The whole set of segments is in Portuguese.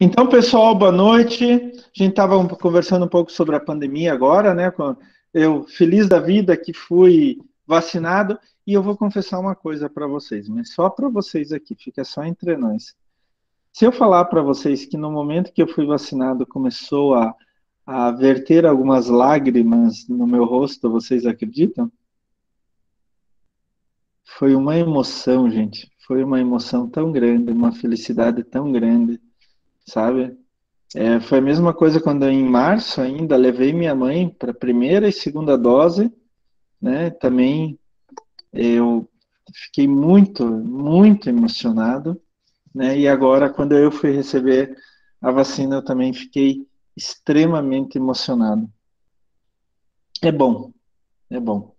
Então, pessoal, boa noite. A gente estava conversando um pouco sobre a pandemia agora, né? Eu, feliz da vida que fui vacinado, e eu vou confessar uma coisa para vocês, mas só para vocês aqui, fica só entre nós. Se eu falar para vocês que no momento que eu fui vacinado começou a verter algumas lágrimas no meu rosto, vocês acreditam? Foi uma emoção, gente. Foi uma emoção tão grande, uma felicidade tão grande, sabe? Foi a mesma coisa quando em março ainda levei minha mãe para a primeira e segunda dose, né? Também eu fiquei muito, muito emocionado, né? E agora, quando eu fui receber a vacina, eu também fiquei extremamente emocionado. É bom, é bom.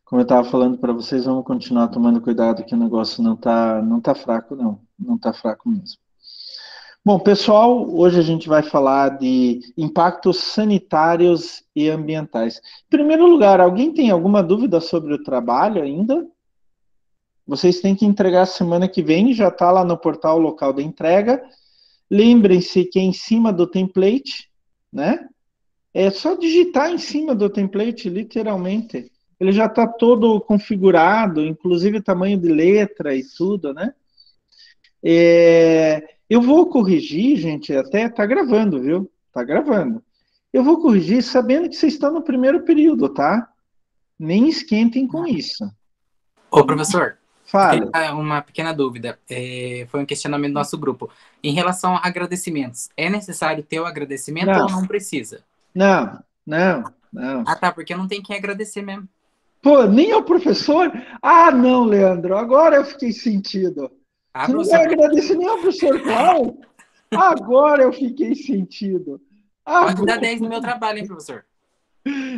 Como eu estava falando para vocês, vamos continuar tomando cuidado que o negócio não tá fraco, não. Não tá fraco mesmo. Bom, pessoal, hoje a gente vai falar de impactos sanitários e ambientais. Em primeiro lugar, alguém tem alguma dúvida sobre o trabalho ainda? Vocês têm que entregar semana que vem, já está lá no portal local da entrega. Lembrem-se que é em cima do template, né? É só digitar em cima do template, literalmente. Ele já está todo configurado, inclusive tamanho de letra e tudo, né? Eu vou corrigir, gente, até tá gravando, viu? Tá gravando. Eu vou corrigir sabendo que vocês estão no primeiro período, tá? Nem esquentem com isso. Ô, professor, eu tenho Fale. uma pequena dúvida. Foi um questionamento do nosso grupo. Em relação a agradecimentos, é necessário ter o agradecimento ou Não, não precisa? não, não, não. Ah, tá, porque não tem quem agradecer mesmo. Pô, nem é o professor? Ah, não, Leandro, agora eu fiquei sentido. Ah, Você não vai professor, agradecer nem ao professor Cláudio? Agora eu fiquei sentido. pode dar Agora. 10 no meu trabalho, hein, professor?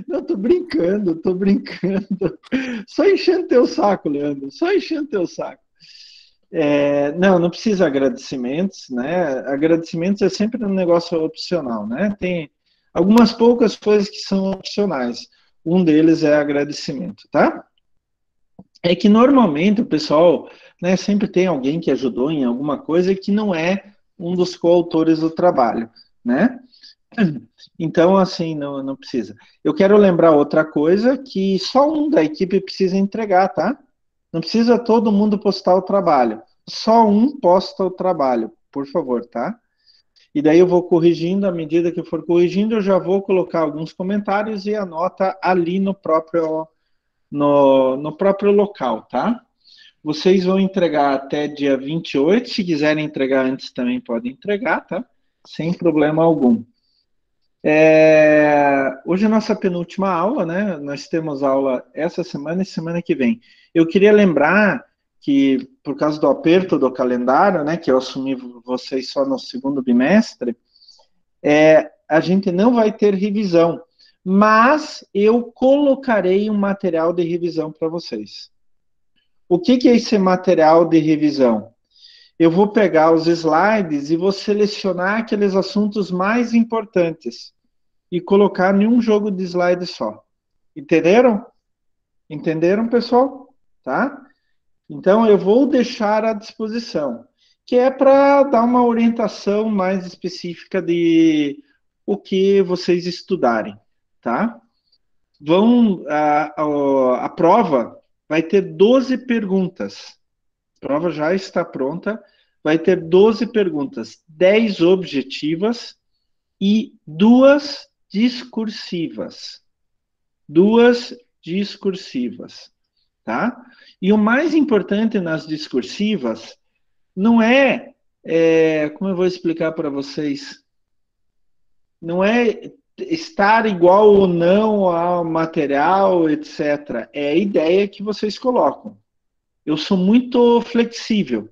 Não, tô brincando, tô brincando. Só enchendo teu saco, Leandro, só enchendo teu saco. Não, não precisa agradecimentos, né? Agradecimentos é sempre um negócio opcional, né? Tem algumas poucas coisas que são opcionais. Um deles é agradecimento, tá? É que normalmente o pessoal, né, sempre tem alguém que ajudou em alguma coisa que não é um dos coautores do trabalho, né? Então, assim, não precisa. Eu quero lembrar outra coisa, que só um da equipe precisa entregar, tá? Não precisa todo mundo postar o trabalho. Só um posta o trabalho, por favor, tá? E daí eu vou corrigindo, à medida que eu for corrigindo, eu já vou colocar alguns comentários e a nota ali no próprio local, tá? Vocês vão entregar até dia 28. Se quiserem entregar antes também podem entregar, tá? Sem problema algum. Hoje é a nossa penúltima aula, né? Nós temos aula essa semana e semana que vem. Eu queria lembrar que, por causa do aperto do calendário, né, que eu assumi vocês só no segundo bimestre, a gente não vai ter revisão, mas eu colocarei um material de revisão para vocês. O que é esse material de revisão? Eu vou pegar os slides e vou selecionar aqueles assuntos mais importantes e colocar em um jogo de slide só. Entenderam? Entenderam, pessoal? Tá? Então, eu vou deixar à disposição, que é para dar uma orientação mais específica de o que vocês estudarem, tá? A prova vai ter 12 perguntas. A prova já está pronta. Vai ter 12 perguntas, 10 objetivas e 2 discursivas. 2 discursivas, tá? E o mais importante nas discursivas não como eu vou explicar para vocês, não é estar igual ou não ao material, etc. É a ideia que vocês colocam. Eu sou muito flexível.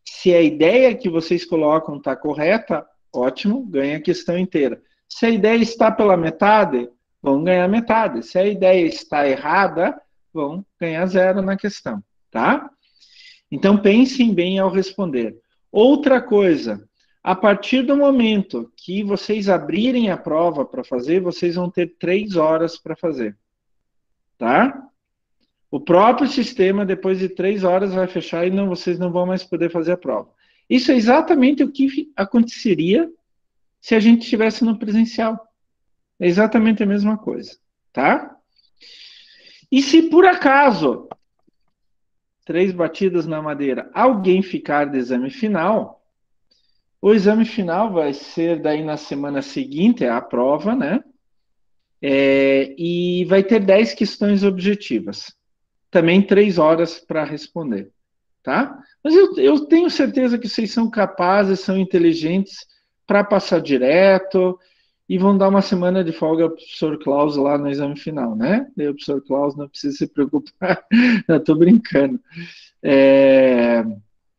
Se a ideia que vocês colocam está correta, ótimo, ganha a questão inteira. Se a ideia está pela metade, vão ganhar metade. Se a ideia está errada, vão ganhar 0 na questão, tá? Então pensem bem ao responder. Outra coisa, a partir do momento que vocês abrirem a prova para fazer, vocês vão ter 3 horas para fazer, tá? O próprio sistema, depois de 3 horas, vai fechar e vocês não vão mais poder fazer a prova. Isso é exatamente o que aconteceria se a gente estivesse no presencial. É exatamente a mesma coisa, tá? E se por acaso, 3 batidas na madeira, alguém ficar de exame final, o exame final vai ser daí na semana seguinte, a prova, né? E vai ter 10 questões objetivas. Também 3 horas para responder, tá? Mas eu tenho certeza que vocês são capazes, são inteligentes para passar direto e vão dar uma semana de folga ao professor Klaus lá no exame final, né? Daí o professor Klaus não precisa se preocupar, eu estou brincando.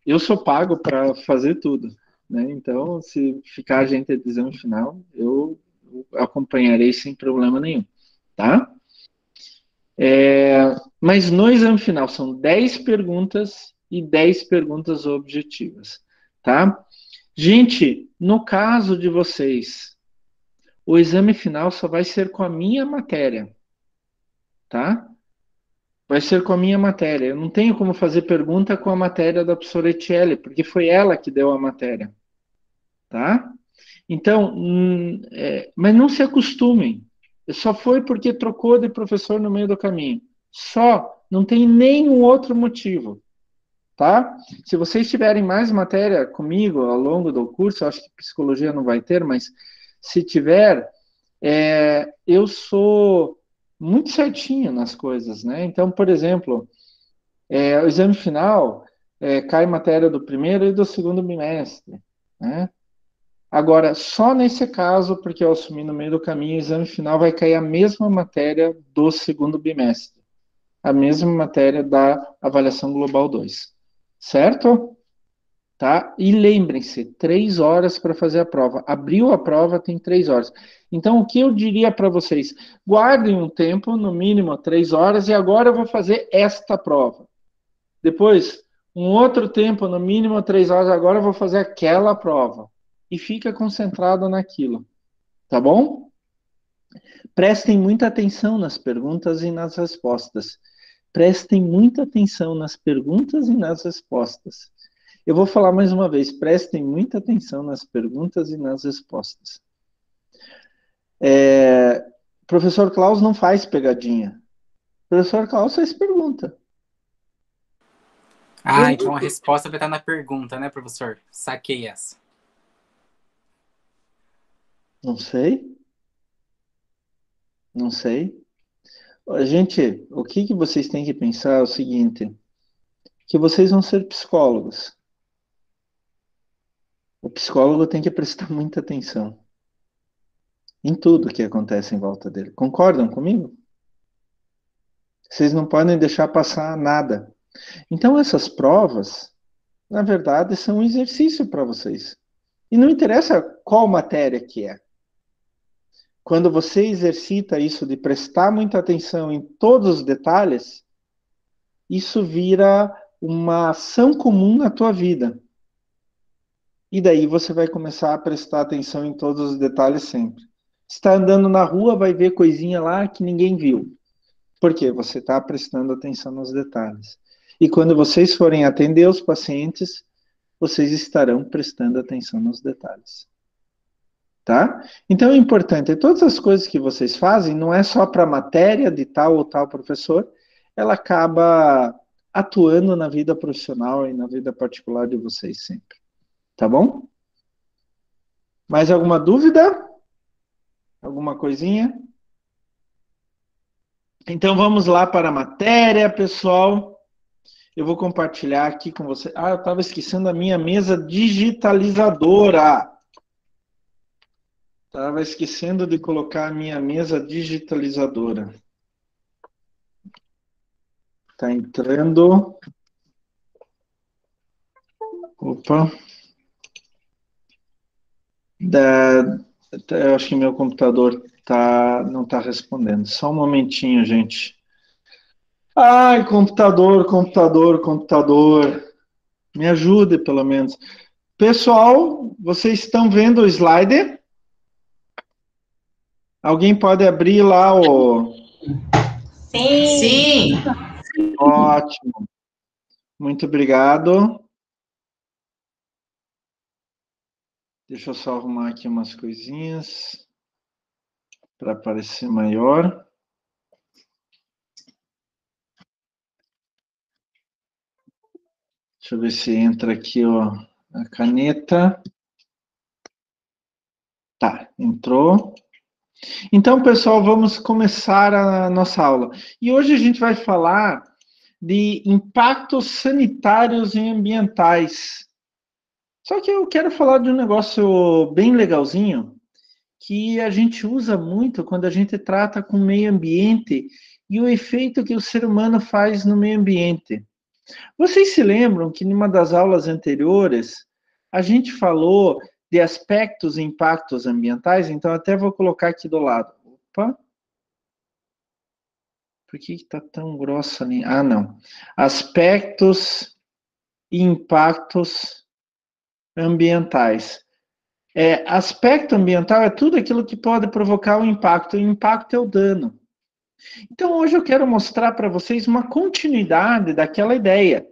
Eu sou pago para fazer tudo, né? Então, se ficar a gente de exame final, eu acompanharei sem problema nenhum, tá? Mas no exame final são 10 perguntas e 10 perguntas objetivas, tá? Gente, no caso de vocês, o exame final só vai ser com a minha matéria, tá? Vai ser com a minha matéria. Eu não tenho como fazer pergunta com a matéria da professora Etiele, porque foi ela que deu a matéria, tá? Então, mas não se acostumem. Só foi porque trocou de professor no meio do caminho. Só, não tem nenhum outro motivo, tá? Se vocês tiverem mais matéria comigo ao longo do curso, acho que psicologia não vai ter, mas se tiver, eu sou muito certinho nas coisas, né? Então, por exemplo, o exame final cai matéria do primeiro e do segundo bimestre, né? Agora, só nesse caso, porque eu assumi no meio do caminho, o exame final vai cair a mesma matéria do segundo bimestre, a mesma matéria da avaliação global 2, certo? Tá? E lembrem-se, 3 horas para fazer a prova. Abriu a prova, tem 3 horas. Então, o que eu diria para vocês? Guardem um tempo, no mínimo 3 horas, e agora eu vou fazer esta prova. Depois, um outro tempo, no mínimo 3 horas, agora eu vou fazer aquela prova. E fica concentrado naquilo. Tá bom? Prestem muita atenção nas perguntas e nas respostas. Prestem muita atenção nas perguntas e nas respostas. Eu vou falar mais uma vez, prestem muita atenção nas perguntas e nas respostas. Professor Klaus não faz pegadinha. Professor Klaus faz pergunta. Ah, então a resposta vai estar na pergunta, né, professor? Saquei essa. Não sei. Não sei. Gente, o que vocês têm que pensar é o seguinte, que vocês vão ser psicólogos. O psicólogo tem que prestar muita atenção em tudo que acontece em volta dele. Concordam comigo? Vocês não podem deixar passar nada. Então, essas provas, na verdade, são um exercício para vocês. E não interessa qual matéria que é. Quando você exercita isso de prestar muita atenção em todos os detalhes, isso vira uma ação comum na tua vida. E daí você vai começar a prestar atenção em todos os detalhes sempre. Está andando na rua, vai ver coisinha lá que ninguém viu. Por quê? Você está prestando atenção nos detalhes. E quando vocês forem atender os pacientes, vocês estarão prestando atenção nos detalhes. Tá? Então é importante, todas as coisas que vocês fazem, não é só para a matéria de tal ou tal professor, ela acaba atuando na vida profissional e na vida particular de vocês sempre. Tá bom? Mais alguma dúvida? Alguma coisinha? Então vamos lá para a matéria, pessoal. Eu vou compartilhar aqui com você. Ah, eu estava esquecendo a minha mesa digitalizadora. Estava esquecendo de colocar a minha mesa digitalizadora. Está entrando. Opa. Eu acho que meu computador não está respondendo. Só um momentinho, gente. Ai, computador, computador, computador. Me ajude, pelo menos. Pessoal, vocês estão vendo o slide? Alguém pode abrir lá o... Sim. Ótimo. Muito obrigado. Deixa eu só arrumar aqui umas coisinhas para aparecer maior. Deixa eu ver se entra aqui, ó, a caneta. Tá, entrou. Então, pessoal, vamos começar a nossa aula. E hoje a gente vai falar de impactos sanitários e ambientais. Só que eu quero falar de um negócio bem legalzinho, que a gente usa muito quando a gente trata com o meio ambiente e o efeito que o ser humano faz no meio ambiente. Vocês se lembram que em uma das aulas anteriores a gente falou de aspectos e impactos ambientais? Então, até vou colocar aqui do lado. Opa! Por que está tão grossa ali? Ah, não. Aspectos e impactos ambientais. Aspecto ambiental é tudo aquilo que pode provocar o impacto. O impacto é o dano. Então, hoje eu quero mostrar para vocês uma continuidade daquela ideia,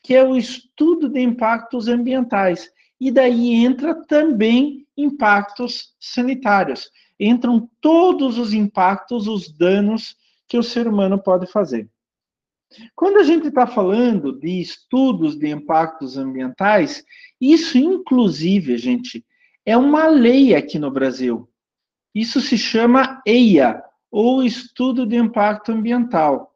que é o estudo de impactos ambientais. E daí entra também impactos sanitários. Entram todos os impactos, os danos que o ser humano pode fazer. Quando a gente está falando de estudos de impactos ambientais, isso, inclusive, gente, é uma lei aqui no Brasil. Isso se chama EIA, ou Estudo de Impacto Ambiental.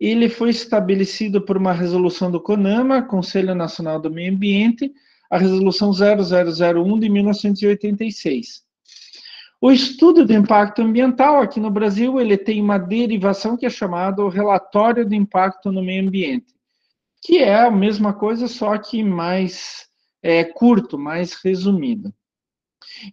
Ele foi estabelecido por uma resolução do CONAMA, Conselho Nacional do Meio Ambiente, a resolução 0001 de 1986. O estudo de impacto ambiental aqui no Brasil, ele tem uma derivação que é chamada o relatório de impacto no meio ambiente, que é a mesma coisa, só que mais curto, mais resumido.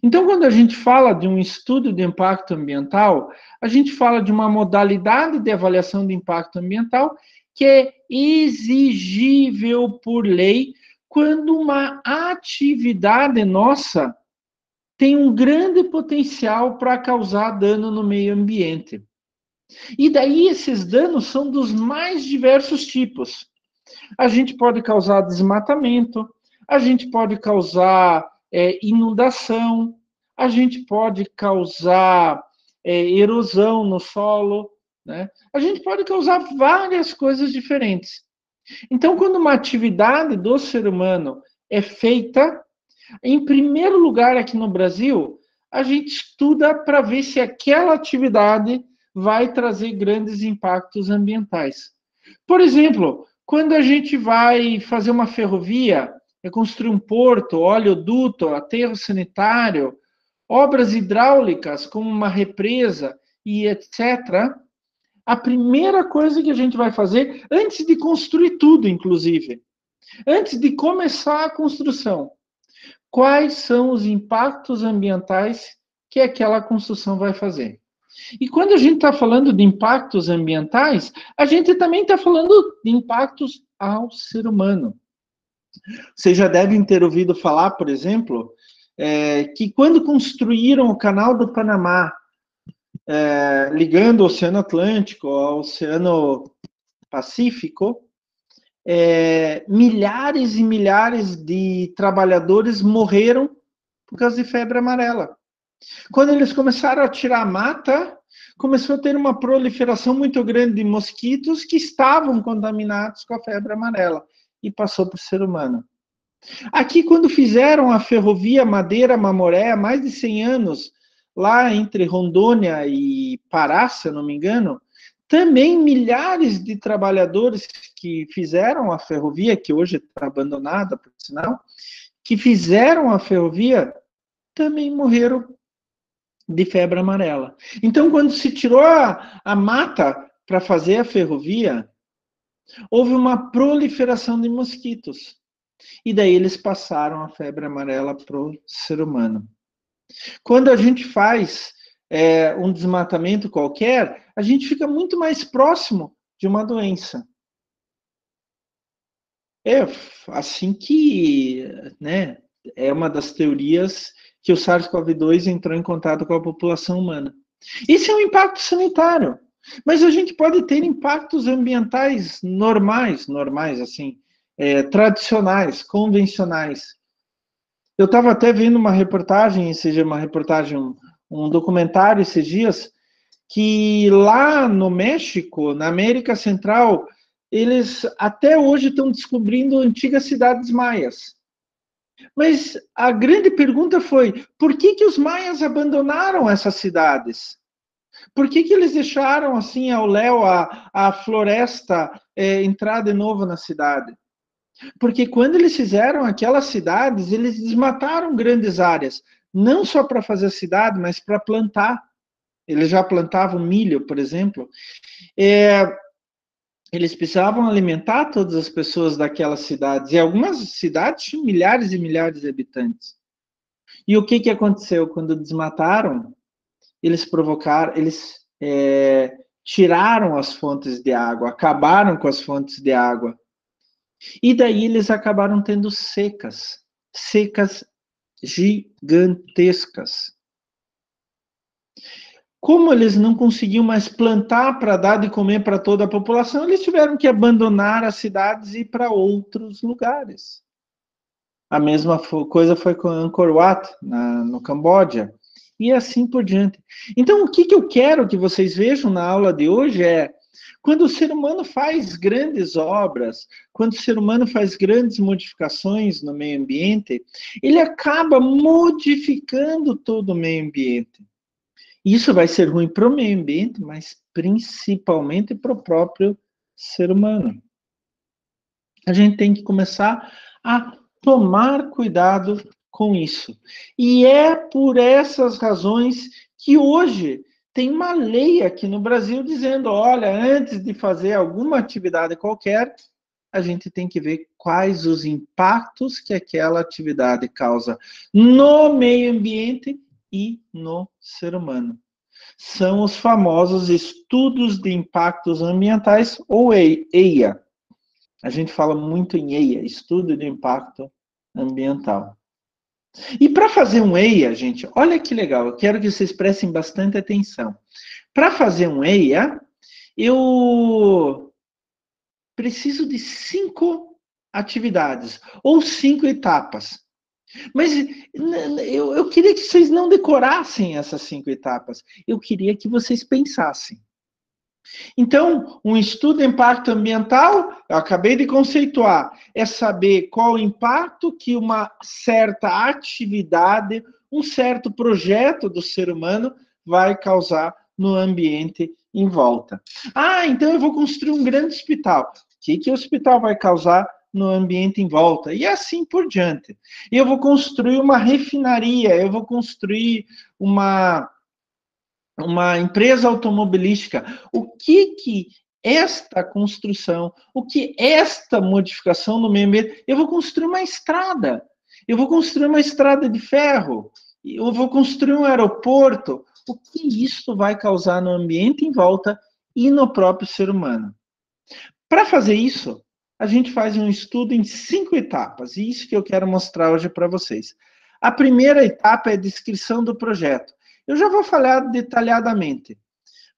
Então, quando a gente fala de um estudo de impacto ambiental, a gente fala de uma modalidade de avaliação de impacto ambiental que é exigível por lei quando uma atividade nossa tem um grande potencial para causar dano no meio ambiente. E daí esses danos são dos mais diversos tipos. A gente pode causar desmatamento, a gente pode causar inundação, a gente pode causar erosão no solo, né? A gente pode causar várias coisas diferentes. Então, quando uma atividade do ser humano é feita, em primeiro lugar aqui no Brasil, a gente estuda para ver se aquela atividade vai trazer grandes impactos ambientais. Por exemplo, quando a gente vai fazer uma ferrovia, construir um porto, oleoduto, aterro sanitário, obras hidráulicas, como uma represa e etc., a primeira coisa que a gente vai fazer, antes de construir tudo, inclusive, antes de começar a construção, quais são os impactos ambientais que aquela construção vai fazer? E quando a gente está falando de impactos ambientais, a gente também está falando de impactos ao ser humano. Vocês já devem ter ouvido falar, por exemplo, que quando construíram o Canal do Panamá, ligando o Oceano Atlântico ao Oceano Pacífico, milhares e milhares de trabalhadores morreram por causa de febre amarela. Quando eles começaram a tirar a mata, começou a ter uma proliferação muito grande de mosquitos que estavam contaminados com a febre amarela e passou para o ser humano. Aqui, quando fizeram a ferrovia Madeira-Mamoré, há mais de 100 anos, lá entre Rondônia e Pará, se eu não me engano, também milhares de trabalhadores que fizeram a ferrovia, que hoje está abandonada, por sinal, que fizeram a ferrovia, também morreram de febre amarela. Então, quando se tirou a mata para fazer a ferrovia, houve uma proliferação de mosquitos. E daí eles passaram a febre amarela para o ser humano. Quando a gente faz um desmatamento qualquer, a gente fica muito mais próximo de uma doença. É assim que, né, é uma das teorias que o SARS-CoV-2 entrou em contato com a população humana. Esse é um impacto sanitário, mas a gente pode ter impactos ambientais normais assim, tradicionais, convencionais. Eu estava até vendo uma reportagem, seja uma reportagem, um documentário esses dias, que lá no México, na América Central, eles até hoje estão descobrindo antigas cidades maias. Mas a grande pergunta foi, por que que os maias abandonaram essas cidades? Por que que eles deixaram assim ao léu a floresta entrar de novo na cidade? Porque quando eles fizeram aquelas cidades, eles desmataram grandes áreas, não só para fazer a cidade, mas para plantar. Eles já plantavam milho, por exemplo. Eles precisavam alimentar todas as pessoas daquelas cidades. E algumas cidades tinham milhares e milhares de habitantes. E o que que aconteceu? Quando desmataram, eles provocaram, tiraram as fontes de água, acabaram com as fontes de água. E daí eles acabaram tendo secas gigantescas. Como eles não conseguiam mais plantar para dar de comer para toda a população, eles tiveram que abandonar as cidades e ir para outros lugares. A mesma coisa foi com Angkor Wat, no Camboja, e assim por diante. Então, o que eu quero que vocês vejam na aula de hoje é, quando o ser humano faz grandes obras, quando o ser humano faz grandes modificações no meio ambiente, ele acaba modificando todo o meio ambiente. Isso vai ser ruim para o meio ambiente, mas principalmente para o próprio ser humano. A gente tem que começar a tomar cuidado com isso. E é por essas razões que hoje tem uma lei aqui no Brasil dizendo, olha, antes de fazer alguma atividade qualquer, a gente tem que ver quais os impactos que aquela atividade causa no meio ambiente e no ser humano. São os famosos estudos de impactos ambientais, ou EIA. A gente fala muito em EIA, Estudo de Impacto Ambiental. E para fazer um EIA, gente, olha que legal, eu quero que vocês prestem bastante atenção. Para fazer um EIA, eu preciso de 5 atividades, ou 5 etapas. Mas eu queria que vocês não decorassem essas 5 etapas. Eu queria que vocês pensassem. Então, um estudo de impacto ambiental, eu acabei de conceituar, é saber qual o impacto que uma certa atividade, um certo projeto do ser humano vai causar no ambiente em volta. Ah, então eu vou construir um grande hospital. O que o hospital vai causar no ambiente em volta? E assim por diante. Eu vou construir uma refinaria, eu vou construir uma empresa automobilística. O que esta construção, o que esta modificação no meio ambiente, eu vou construir uma estrada, eu vou construir uma estrada de ferro, eu vou construir um aeroporto, o que isso vai causar no ambiente em volta e no próprio ser humano. Para fazer isso, a gente faz um estudo em 5 etapas, e isso que eu quero mostrar hoje para vocês. A primeira etapa é a descrição do projeto. Eu já vou falar detalhadamente.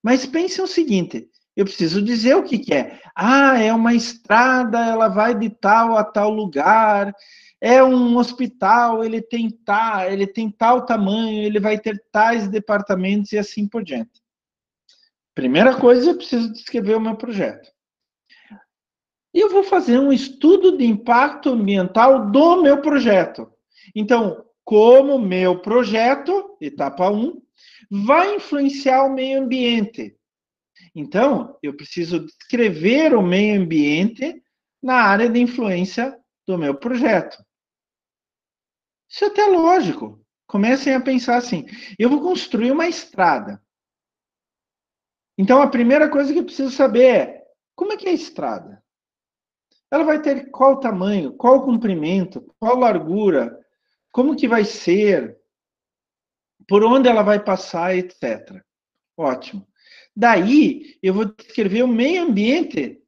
Mas pense o seguinte, eu preciso dizer o que é. Ah, é uma estrada, ela vai de tal a tal lugar. É um hospital, ele tem tal tamanho, ele vai ter tais departamentos e assim por diante. Primeira coisa, eu preciso descrever o meu projeto. E eu vou fazer um estudo de impacto ambiental do meu projeto. Então, como meu projeto, etapa 1, vai influenciar o meio ambiente. Então, eu preciso descrever o meio ambiente na área de influência do meu projeto. Isso é até lógico. Comecem a pensar assim: eu vou construir uma estrada. Então, a primeira coisa que eu preciso saber é: como é que é a estrada? Ela vai ter qual tamanho, qual comprimento, qual largura, como que vai ser, por onde ela vai passar, etc. Ótimo. Daí, eu vou descrever o meio ambiente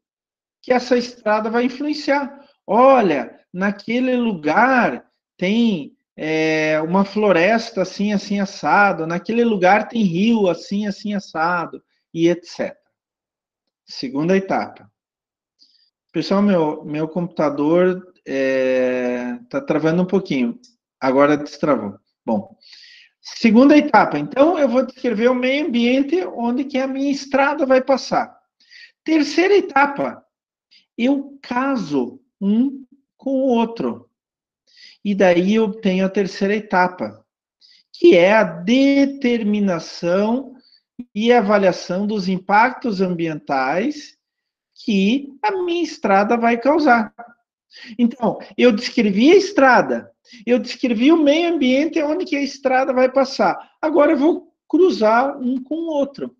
que essa estrada vai influenciar. Olha, naquele lugar tem uma floresta assim, assim, assado, naquele lugar tem rio assim, assim, assado, e etc. Segunda etapa. Pessoal, meu computador está travando um pouquinho. Agora destravou. Bom, segunda etapa. Então, eu vou descrever o meio ambiente onde que a minha estrada vai passar. Terceira etapa. Eu caso um com o outro. E daí eu tenho a terceira etapa, que é a determinação e avaliação dos impactos ambientais que a minha estrada vai causar. Então, eu descrevi a estrada, eu descrevi o meio ambiente onde que a estrada vai passar. Agora eu vou cruzar um com o outro.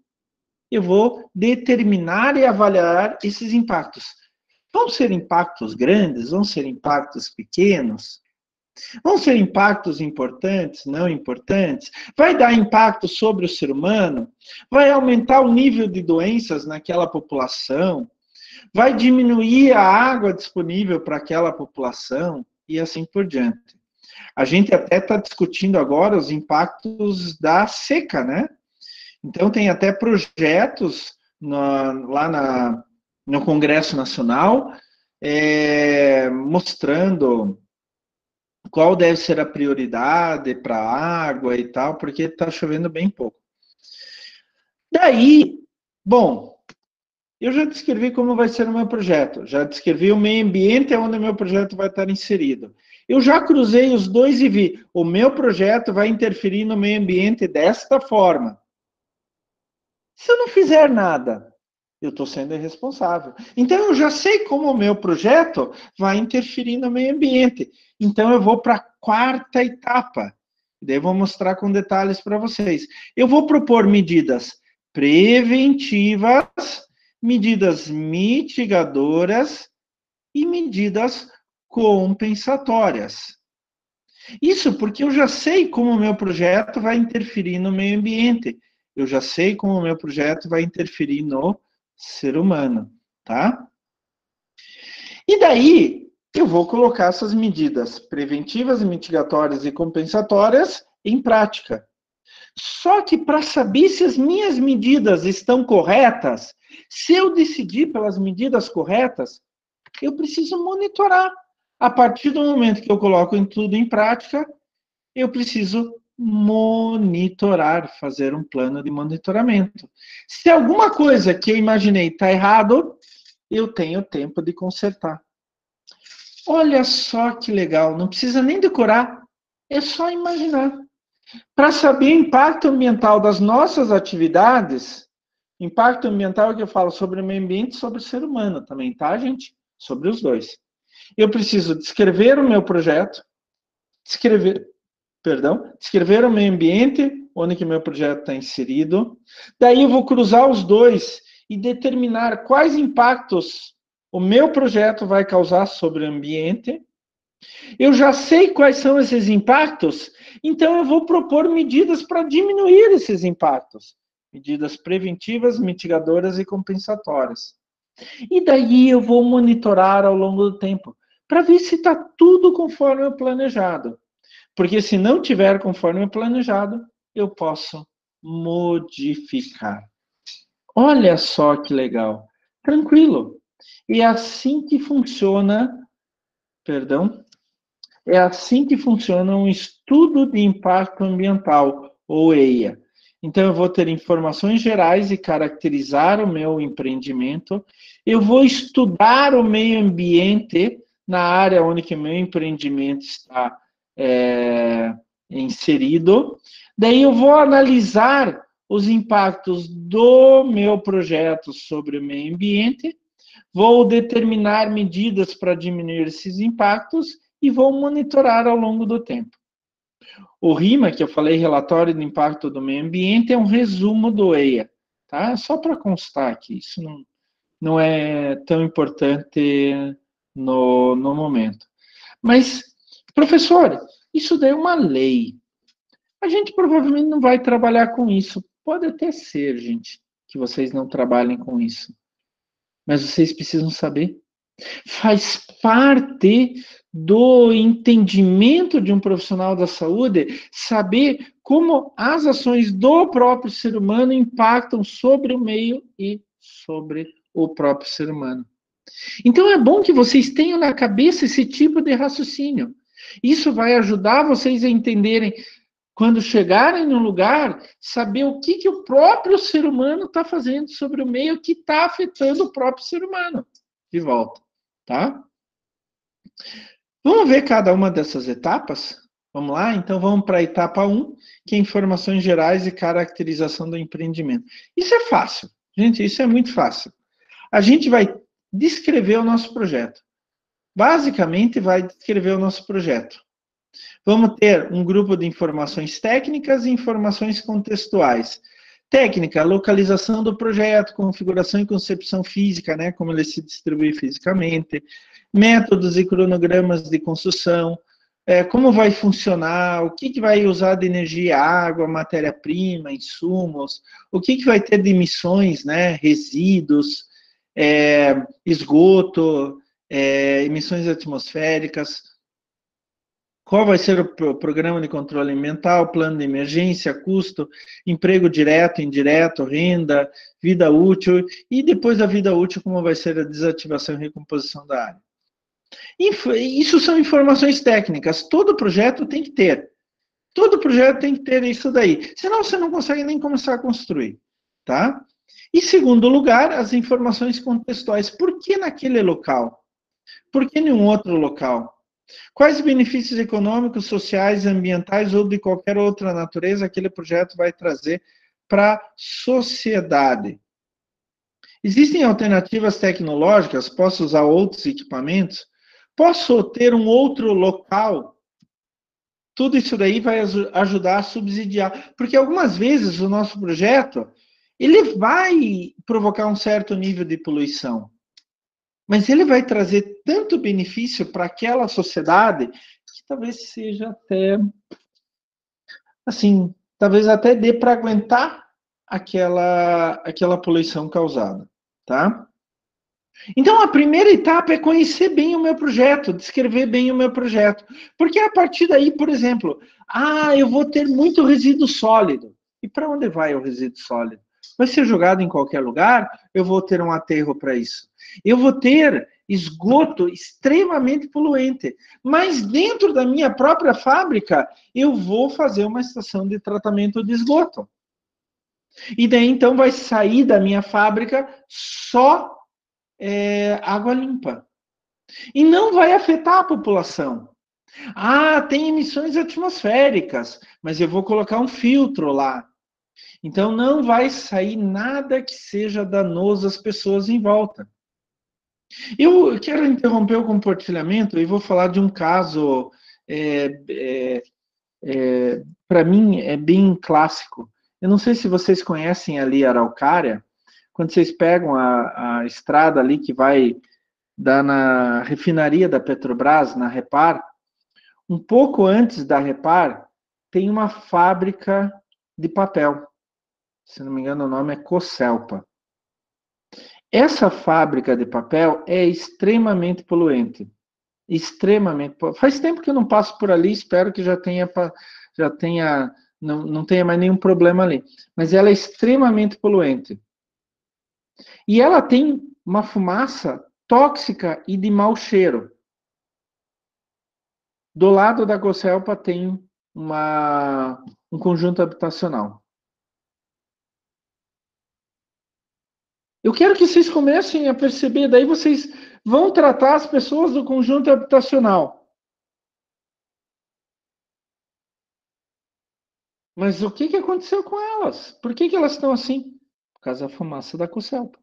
Eu vou determinar e avaliar esses impactos. Vão ser impactos grandes? Vão ser impactos pequenos? Vão ser impactos importantes, não importantes? Vai dar impacto sobre o ser humano? Vai aumentar o nível de doenças naquela população? Vai diminuir a água disponível para aquela população? E assim por diante. A gente até está discutindo agora os impactos da seca, né? Então, tem até projetos no Congresso Nacional mostrando qual deve ser a prioridade para a água e tal, porque está chovendo bem pouco. Daí, bom, eu já descrevi como vai ser o meu projeto, já descrevi o meio ambiente onde o meu projeto vai estar inserido. Eu já cruzei os dois e vi, o meu projeto vai interferir no meio ambiente desta forma. Se eu não fizer nada, eu estou sendo irresponsável. Então, eu já sei como o meu projeto vai interferir no meio ambiente. Então, eu vou para a quarta etapa. Daí, eu vou mostrar com detalhes para vocês. Eu vou propor medidas preventivas, medidas mitigadoras e medidas compensatórias. Isso porque eu já sei como o meu projeto vai interferir no meio ambiente. Eu já sei como o meu projeto vai interferir no ser humano, tá? E daí, eu vou colocar essas medidas preventivas, mitigatórias e compensatórias em prática. Só que para saber se as minhas medidas estão corretas, se eu decidir pelas medidas corretas, eu preciso monitorar. A partir do momento que eu coloco tudo em prática, eu preciso monitorar, fazer um plano de monitoramento. Se alguma coisa que eu imaginei está errado, eu tenho tempo de consertar. Olha só que legal, não precisa nem decorar, é só imaginar. Para saber o impacto ambiental das nossas atividades, impacto ambiental que eu falo sobre o meio ambiente e sobre o ser humano também, tá, gente? Sobre os dois. Eu preciso descrever o meu projeto, descrever o meio ambiente, onde que meu projeto está inserido. Daí eu vou cruzar os dois e determinar quais impactos o meu projeto vai causar sobre o ambiente. Eu já sei quais são esses impactos, então eu vou propor medidas para diminuir esses impactos. Medidas preventivas, mitigadoras e compensatórias. E daí eu vou monitorar ao longo do tempo, para ver se está tudo conforme o planejado. Porque se não tiver conforme o planejado, eu posso modificar. Olha só que legal. Tranquilo. E é assim que funciona, é assim que funciona um estudo de impacto ambiental, ou EIA. Então, eu vou ter informações gerais e caracterizar o meu empreendimento. Eu vou estudar o meio ambiente na área onde que o meu empreendimento está inserido. Daí eu vou analisar os impactos do meu projeto sobre o meio ambiente, vou determinar medidas para diminuir esses impactos e vou monitorar ao longo do tempo. O RIMA, que eu falei, Relatório do Impacto do Meio Ambiente, é um resumo do EIA, tá? Só para constar aqui, isso não é tão importante no momento. Mas, professor, isso daí é uma lei. A gente provavelmente não vai trabalhar com isso. Pode até ser, gente, que vocês não trabalhem com isso. Mas vocês precisam saber. Faz parte do entendimento de um profissional da saúde saber como as ações do próprio ser humano impactam sobre o meio e sobre o próprio ser humano. Então é bom que vocês tenham na cabeça esse tipo de raciocínio. Isso vai ajudar vocês a entenderem, quando chegarem no lugar, saber o que o próprio ser humano está fazendo sobre o meio que está afetando o próprio ser humano. De volta, tá? Vamos ver cada uma dessas etapas? Vamos lá? Então vamos para a etapa 1, que é informações gerais e caracterização do empreendimento. Isso é fácil. Gente, isso é muito fácil. A gente vai descrever o nosso projeto. Basicamente, vai descrever o nosso projeto. Vamos ter um grupo de informações técnicas e informações contextuais. Técnica, localização do projeto, configuração e concepção física, né, como ele se distribui fisicamente, métodos e cronogramas de construção, como vai funcionar, o que vai usar de energia, água, matéria-prima, insumos, o que vai ter de emissões, né, resíduos, esgoto, emissões atmosféricas, qual vai ser o programa de controle ambiental, plano de emergência, custo, emprego direto, indireto, renda, vida útil, e depois da vida útil, como vai ser a desativação e recomposição da área. Isso são informações técnicas, todo projeto tem que ter. Todo projeto tem que ter isso daí, senão você não consegue nem começar a construir, tá? E segundo lugar, as informações contextuais. Por que naquele local? Por que em um outro local? Quais benefícios econômicos, sociais, ambientais ou de qualquer outra natureza aquele projeto vai trazer para a sociedade? Existem alternativas tecnológicas? Posso usar outros equipamentos? Posso ter um outro local? Tudo isso daí vai ajudar a subsidiar. Porque algumas vezes o nosso projeto, ele vai provocar um certo nível de poluição. Mas ele vai trazer tanto benefício para aquela sociedade que talvez seja até, assim, talvez até dê para aguentar aquela poluição causada, tá? Então, a primeira etapa é conhecer bem o meu projeto, descrever bem o meu projeto. Porque a partir daí, por exemplo, eu vou ter muito resíduo sólido. E para onde vai o resíduo sólido? Vai ser jogado em qualquer lugar? Eu vou ter um aterro para isso. Eu vou ter esgoto extremamente poluente. Mas dentro da minha própria fábrica, eu vou fazer uma estação de tratamento de esgoto. E daí, então, vai sair da minha fábrica só água limpa. E não vai afetar a população. Tem emissões atmosféricas, mas eu vou colocar um filtro lá. Então não vai sair nada que seja danoso às pessoas em volta. Eu quero interromper o compartilhamento e vou falar de um caso, para mim, é bem clássico. Eu não sei se vocês conhecem ali a Araucária, quando vocês pegam a estrada ali que vai dar na refinaria da Petrobras, na Repar, um pouco antes da Repar, tem uma fábrica de papel. Se não me engano, o nome é Cocelpa. Essa fábrica de papel é extremamente poluente. Extremamente. Faz tempo que eu não passo por ali, espero que já tenha não tenha mais nenhum problema ali. Mas ela é extremamente poluente. E ela tem uma fumaça tóxica e de mau cheiro. Do lado da Cocelpa tem um conjunto habitacional. Eu quero que vocês comecem a perceber, daí vocês vão tratar as pessoas do conjunto habitacional. Mas o que aconteceu com elas? Por que elas estão assim? Por causa da fumaça da Cocelpa.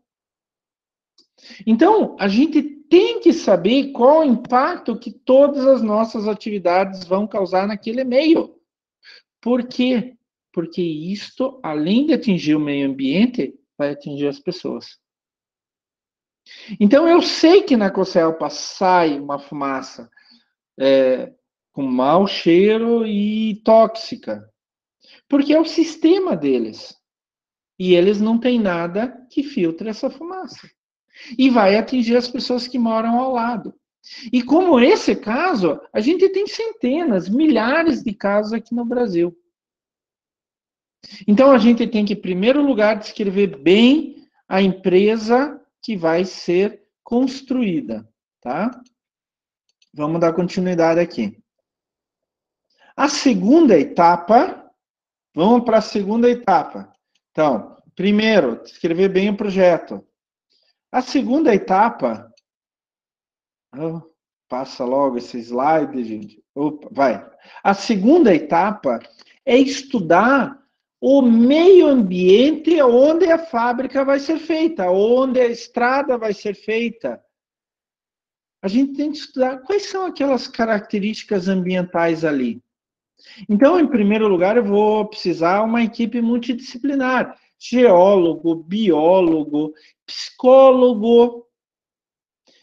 Então, a gente tem que saber qual o impacto que todas as nossas atividades vão causar naquele meio. Por quê? Porque isto, além de atingir o meio ambiente, vai atingir as pessoas. Então, eu sei que na Cocelpa sai uma fumaça com mau cheiro e tóxica, porque é o sistema deles. E eles não têm nada que filtre essa fumaça. E vai atingir as pessoas que moram ao lado. E como esse caso, a gente tem centenas, milhares de casos aqui no Brasil. Então, a gente tem que, em primeiro lugar, descrever bem a empresa que vai ser construída, tá? Vamos dar continuidade aqui. A segunda etapa, vamos para a segunda etapa. Então, primeiro, escrever bem o projeto. A segunda etapa, passa logo esse slide, gente. Opa, vai. A segunda etapa é estudar o meio ambiente onde a fábrica vai ser feita, onde a estrada vai ser feita. A gente tem que estudar quais são aquelas características ambientais ali. Então, em primeiro lugar, eu vou precisar uma equipe multidisciplinar. Geólogo, biólogo, psicólogo,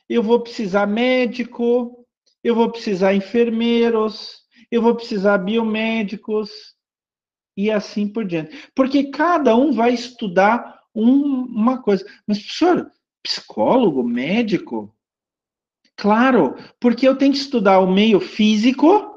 eu vou precisar médico, eu vou precisar enfermeiros, eu vou precisar biomédicos e assim por diante. Porque cada um vai estudar uma coisa. Mas, professor, psicólogo, médico? Claro, porque eu tenho que estudar o meio físico,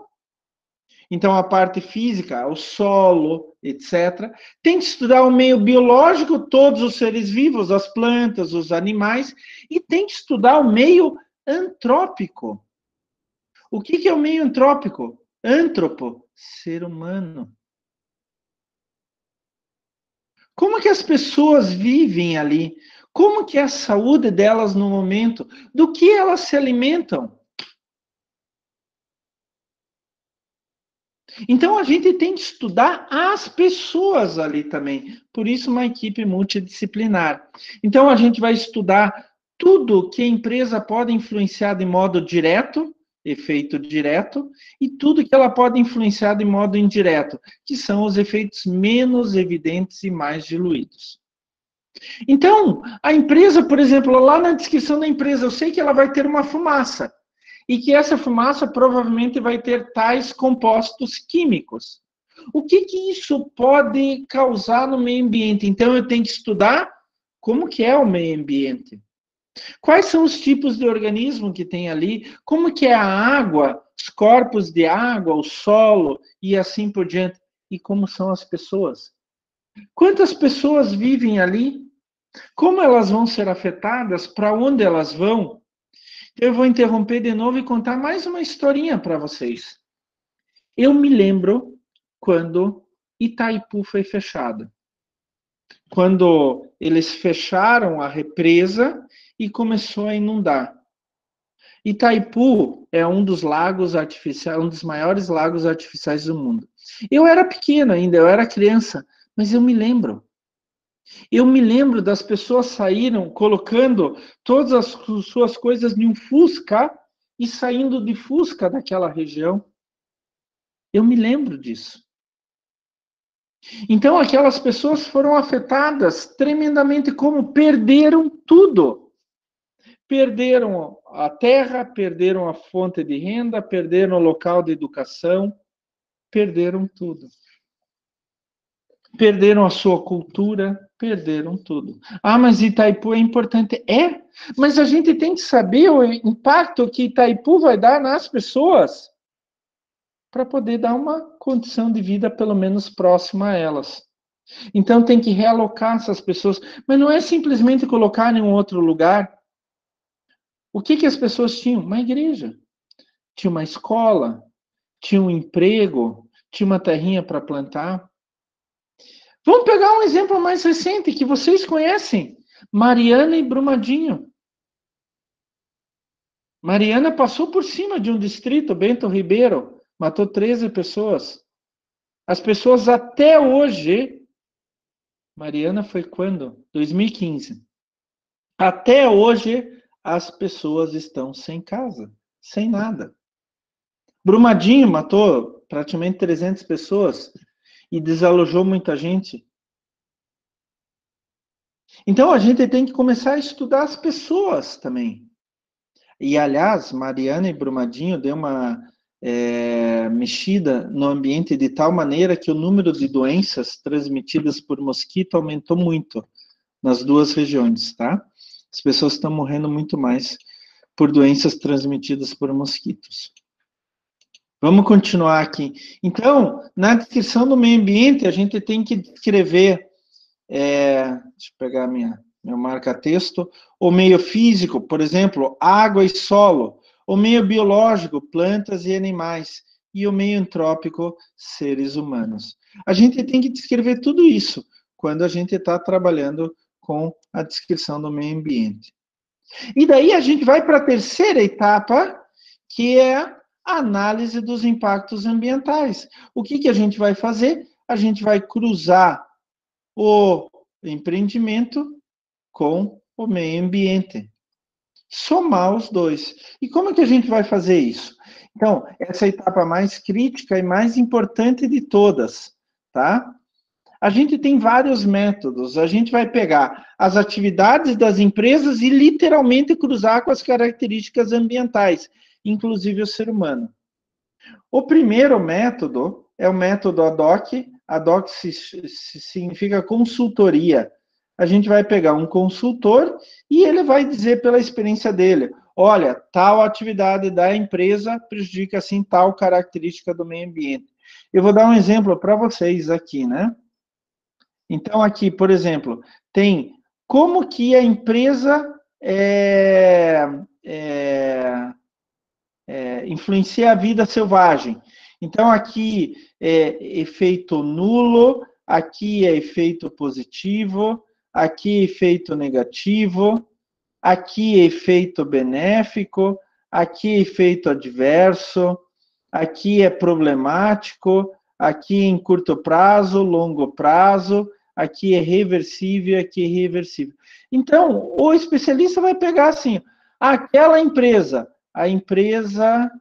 então a parte física, o solo, etc. Tem que estudar o meio biológico, todos os seres vivos, as plantas, os animais, e tem que estudar o meio antrópico. O que é o meio antrópico? Antropo, ser humano. Como que as pessoas vivem ali? Como que é a saúde delas no momento? Do que elas se alimentam? Então a gente tem que estudar as pessoas ali também. Por isso uma equipe multidisciplinar. Então a gente vai estudar tudo que a empresa pode influenciar de modo direto, efeito direto, e tudo que ela pode influenciar de modo indireto, que são os efeitos menos evidentes e mais diluídos. Então, a empresa, por exemplo, lá na descrição da empresa, eu sei que ela vai ter uma fumaça e que essa fumaça provavelmente vai ter tais compostos químicos. O que isso pode causar no meio ambiente? Então, eu tenho que estudar como que é o meio ambiente. Quais são os tipos de organismo que tem ali? Como que é a água, os corpos de água, o solo e assim por diante? E como são as pessoas? Quantas pessoas vivem ali? Como elas vão ser afetadas? Para onde elas vão? Eu vou interromper de novo e contar mais uma historinha para vocês. Eu me lembro quando Itaipu foi fechado. Quando eles fecharam a represa e começou a inundar. Itaipu é um dos lagos artificiais, um dos maiores lagos artificiais do mundo. Eu era pequeno ainda, eu era criança, mas eu me lembro. Eu me lembro das pessoas saíram colocando todas as suas coisas em um Fusca e saindo de Fusca daquela região. Eu me lembro disso. Então, aquelas pessoas foram afetadas tremendamente, como perderam tudo. Perderam a terra, perderam a fonte de renda, perderam o local de educação, perderam tudo. Perderam a sua cultura, perderam tudo. Ah, mas Itaipu é importante. É, mas a gente tem que saber o impacto que Itaipu vai dar nas pessoas para poder dar uma condição de vida pelo menos próxima a elas. Então tem que realocar essas pessoas, mas não é simplesmente colocar em um outro lugar. O que as pessoas tinham? Uma igreja, tinha uma escola, tinha um emprego, tinha uma terrinha para plantar. Vamos pegar um exemplo mais recente que vocês conhecem, Mariana e Brumadinho. Mariana passou por cima de um distrito, Bento Ribeiro, matou 13 pessoas. As pessoas até hoje, Mariana foi quando? 2015. Até hoje, as pessoas estão sem casa, sem nada. Brumadinho matou praticamente 300 pessoas e desalojou muita gente. Então, a gente tem que começar a estudar as pessoas também. E, aliás, Mariana e Brumadinho deu uma mexida no ambiente de tal maneira que o número de doenças transmitidas por mosquito aumentou muito nas duas regiões, tá? As pessoas estão morrendo muito mais por doenças transmitidas por mosquitos. Vamos continuar aqui. Então, na descrição do meio ambiente, a gente tem que descrever, deixa eu pegar meu marca-texto, o meio físico, por exemplo, água e solo, o meio biológico, plantas e animais, e o meio antrópico, seres humanos. A gente tem que descrever tudo isso quando a gente está trabalhando com a descrição do meio ambiente. E daí a gente vai para a terceira etapa, que é a análise dos impactos ambientais. O que a gente vai fazer? A gente vai cruzar o empreendimento com o meio ambiente. Somar os dois. E como que a gente vai fazer isso? Então, essa é a etapa mais crítica e mais importante de todas, tá? A gente tem vários métodos. A gente vai pegar as atividades das empresas e literalmente cruzar com as características ambientais, inclusive o ser humano. O primeiro método é o método ADOC. ADOC significa consultoria. A gente vai pegar um consultor e ele vai dizer pela experiência dele, olha, tal atividade da empresa prejudica, assim, tal característica do meio ambiente. Eu vou dar um exemplo para vocês aqui, né? Então, aqui, por exemplo, tem como que a empresa influencia a vida selvagem. Então, aqui é efeito nulo, aqui é efeito positivo, aqui é efeito negativo, aqui é efeito benéfico, aqui é efeito adverso, aqui é problemático, aqui é em curto prazo, longo prazo, aqui é reversível, aqui é irreversível. Então, o especialista vai pegar assim, aquela empresa, a empresa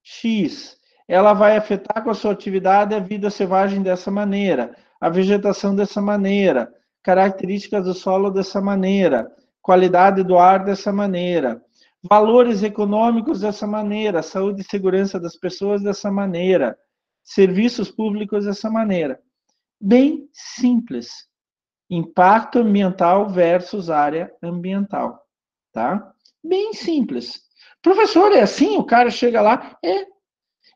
X, ela vai afetar com a sua atividade a vida selvagem dessa maneira, a vegetação dessa maneira, características do solo dessa maneira, qualidade do ar dessa maneira, valores econômicos dessa maneira, saúde e segurança das pessoas dessa maneira, serviços públicos dessa maneira. Bem simples. Impacto ambiental versus área ambiental, tá? Bem simples. Professor, é assim? O cara chega lá,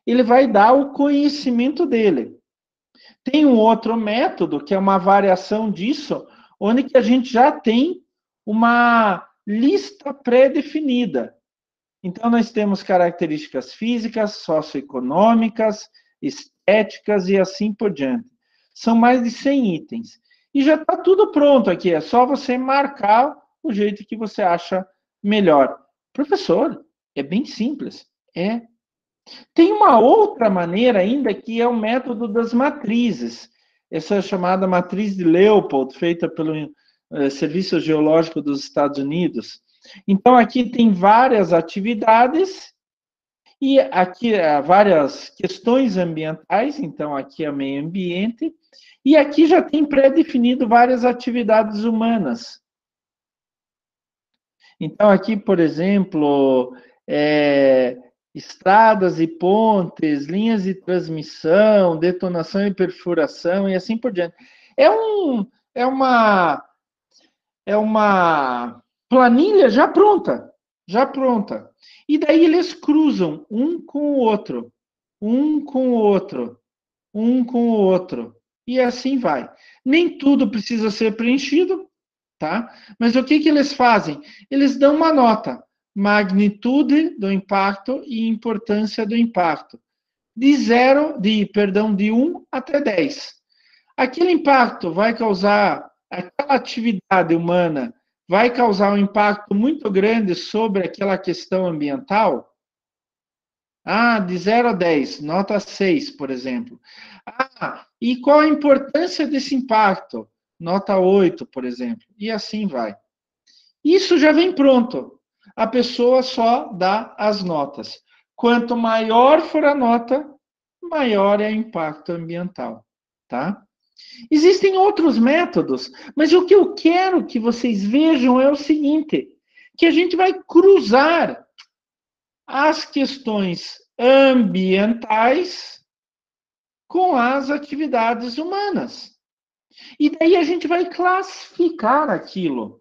ele vai dar o conhecimento dele. Tem um outro método, que é uma variação disso, onde que a gente já tem uma lista pré-definida. Então, nós temos características físicas, socioeconômicas, estéticas e assim por diante. São mais de 100 itens. E já está tudo pronto aqui, é só você marcar o jeito que você acha melhor. Professor, é bem simples. Tem uma outra maneira ainda, que é o método das matrizes. Essa é chamada matriz de Leopold, feita pelo Serviço Geológico dos Estados Unidos. Então, aqui tem várias atividades e aqui várias questões ambientais. Então, aqui é meio ambiente. E aqui já tem pré-definido várias atividades humanas. Então, aqui, por exemplo, estradas e pontes, linhas de transmissão, detonação e perfuração, e assim por diante. É uma planilha já pronta, já pronta. E daí eles cruzam um com o outro, um com o outro, um com o outro, e assim vai. Nem tudo precisa ser preenchido, tá? Mas o que eles fazem? Eles dão uma nota, magnitude do impacto e importância do impacto, de 1 até 10. Aquele impacto vai causar, aquela atividade humana vai causar um impacto muito grande sobre aquela questão ambiental? De 0 a 10, nota 6, por exemplo. E qual a importância desse impacto? Nota 8, por exemplo. E assim vai. Isso já vem pronto. A pessoa só dá as notas. Quanto maior for a nota, maior é o impacto ambiental, tá? Existem outros métodos, mas o que eu quero que vocês vejam é o seguinte, que a gente vai cruzar as questões ambientais com as atividades humanas. E daí a gente vai classificar aquilo.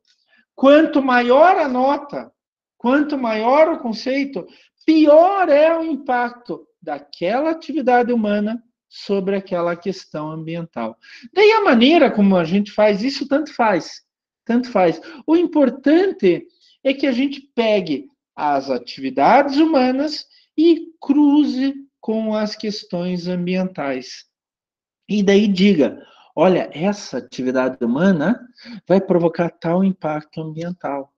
Quanto maior a nota, quanto maior o conceito, pior é o impacto daquela atividade humana sobre aquela questão ambiental. Daí a maneira como a gente faz isso, tanto faz. Tanto faz. O importante é que a gente pegue as atividades humanas e cruze com as questões ambientais. E daí diga, olha, essa atividade humana vai provocar tal impacto ambiental.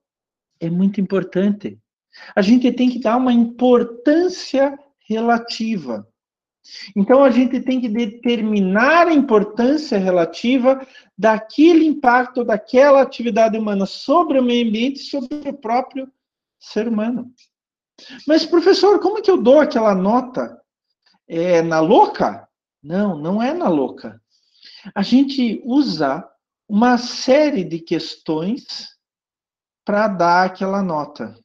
É muito importante. A gente tem que dar uma importância relativa. Então, a gente tem que determinar a importância relativa daquele impacto, daquela atividade humana sobre o meio ambiente e sobre o próprio ser humano. Mas, professor, como é que eu dou aquela nota? É na louca? Não, não é na louca. A gente usa uma série de questões para dar aquela nota.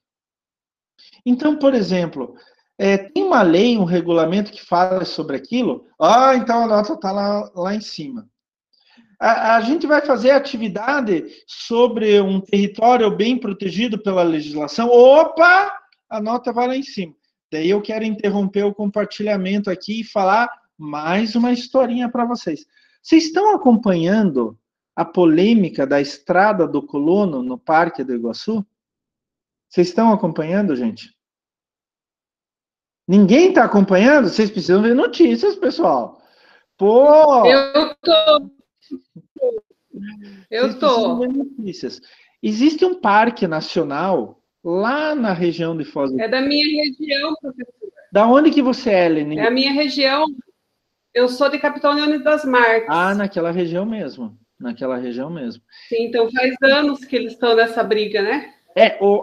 Então, por exemplo, tem uma lei, um regulamento que fala sobre aquilo, então a nota está lá em cima. A gente vai fazer atividade sobre um território bem protegido pela legislação, opa, a nota vai lá em cima. Daí eu quero interromper o compartilhamento aqui e falar mais uma historinha para vocês. Vocês estão acompanhando a polêmica da Estrada do Colono no Parque do Iguaçu? Vocês estão acompanhando, gente? Ninguém está acompanhando? Vocês precisam ver notícias, pessoal. Pô! Eu tô. Vocês precisam ver notícias. Existe um parque nacional lá na região de Foz do Iguaçu. É da minha região, professor. Da onde que você é, Leni? É a minha região. Eu sou de Capitão Leônidas das Marques. Naquela região mesmo. Naquela região mesmo. Sim, então faz anos que eles estão nessa briga, né?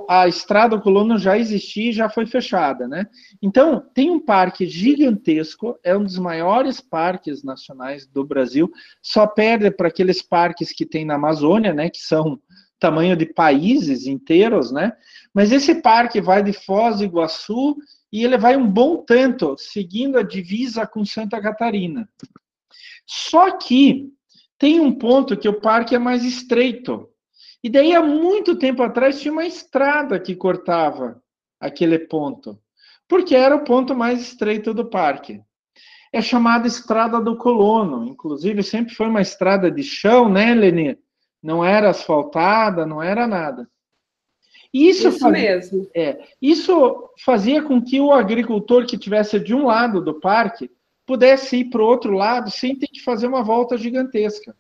A Estrada do Colono já existia e já foi fechada, né? Então, tem um parque gigantesco, é um dos maiores parques nacionais do Brasil, só perde para aqueles parques que tem na Amazônia, né? Que são tamanho de países inteiros, né? Mas esse parque vai de Foz do Iguaçu e ele vai um bom tanto, seguindo a divisa com Santa Catarina. Só que tem um ponto que o parque é mais estreito. E daí, há muito tempo atrás, tinha uma estrada que cortava aquele ponto, porque era o ponto mais estreito do parque. É chamada Estrada do Colono, inclusive sempre foi uma estrada de chão, né, Leni? Não era asfaltada, não era nada. Isso mesmo. Isso fazia com que o agricultor que estivesse de um lado do parque pudesse ir para o outro lado sem ter que fazer uma volta gigantesca.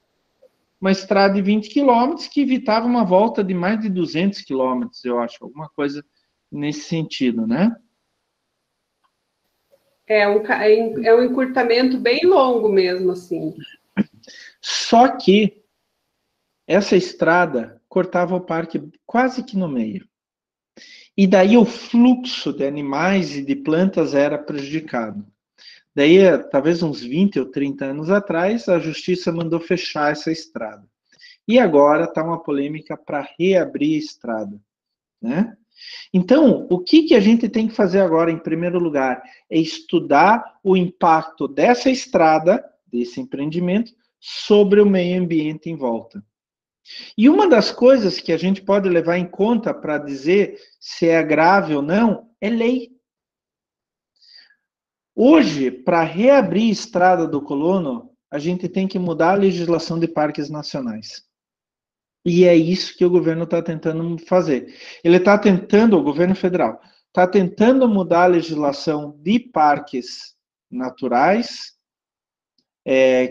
Uma estrada de 20 quilômetros que evitava uma volta de mais de 200 quilômetros, eu acho, alguma coisa nesse sentido, né? É um encurtamento bem longo mesmo, assim. Só que essa estrada cortava o parque quase que no meio. E daí o fluxo de animais e de plantas era prejudicado. Daí, talvez uns 20 ou 30 anos atrás, a justiça mandou fechar essa estrada. E agora está uma polêmica para reabrir a estrada, né? Então, o que a gente tem que fazer agora, em primeiro lugar, é estudar o impacto dessa estrada, desse empreendimento, sobre o meio ambiente em volta. E uma das coisas que a gente pode levar em conta para dizer se é grave ou não, é lei. Hoje, para reabrir a Estrada do Colono, a gente tem que mudar a legislação de parques nacionais. E é isso que o governo está tentando fazer. Ele está tentando, o governo federal, está tentando mudar a legislação de parques naturais,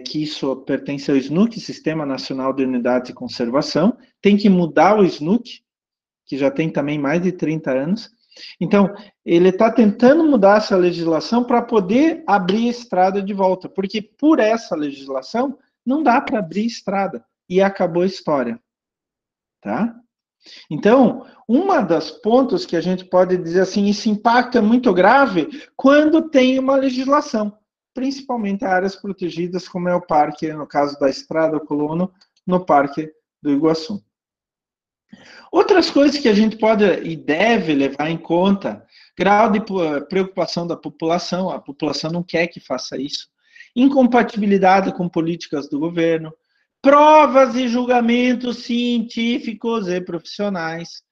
que isso pertence ao SNUC, Sistema Nacional de Unidades de Conservação. Tem que mudar o SNUC, que já tem também mais de 30 anos. Então, ele está tentando mudar essa legislação para poder abrir a estrada de volta, porque por essa legislação não dá para abrir estrada, e acabou a história. Tá? Então, uma das pontos que a gente pode dizer assim, esse impacto é muito grave quando tem uma legislação, principalmente áreas protegidas, como é o parque, no caso da Estrada do Colono, no Parque do Iguaçu. Outras coisas que a gente pode e deve levar em conta, grau de preocupação da população, a população não quer que faça isso, incompatibilidade com políticas do governo, provas e julgamentos científicos e profissionais,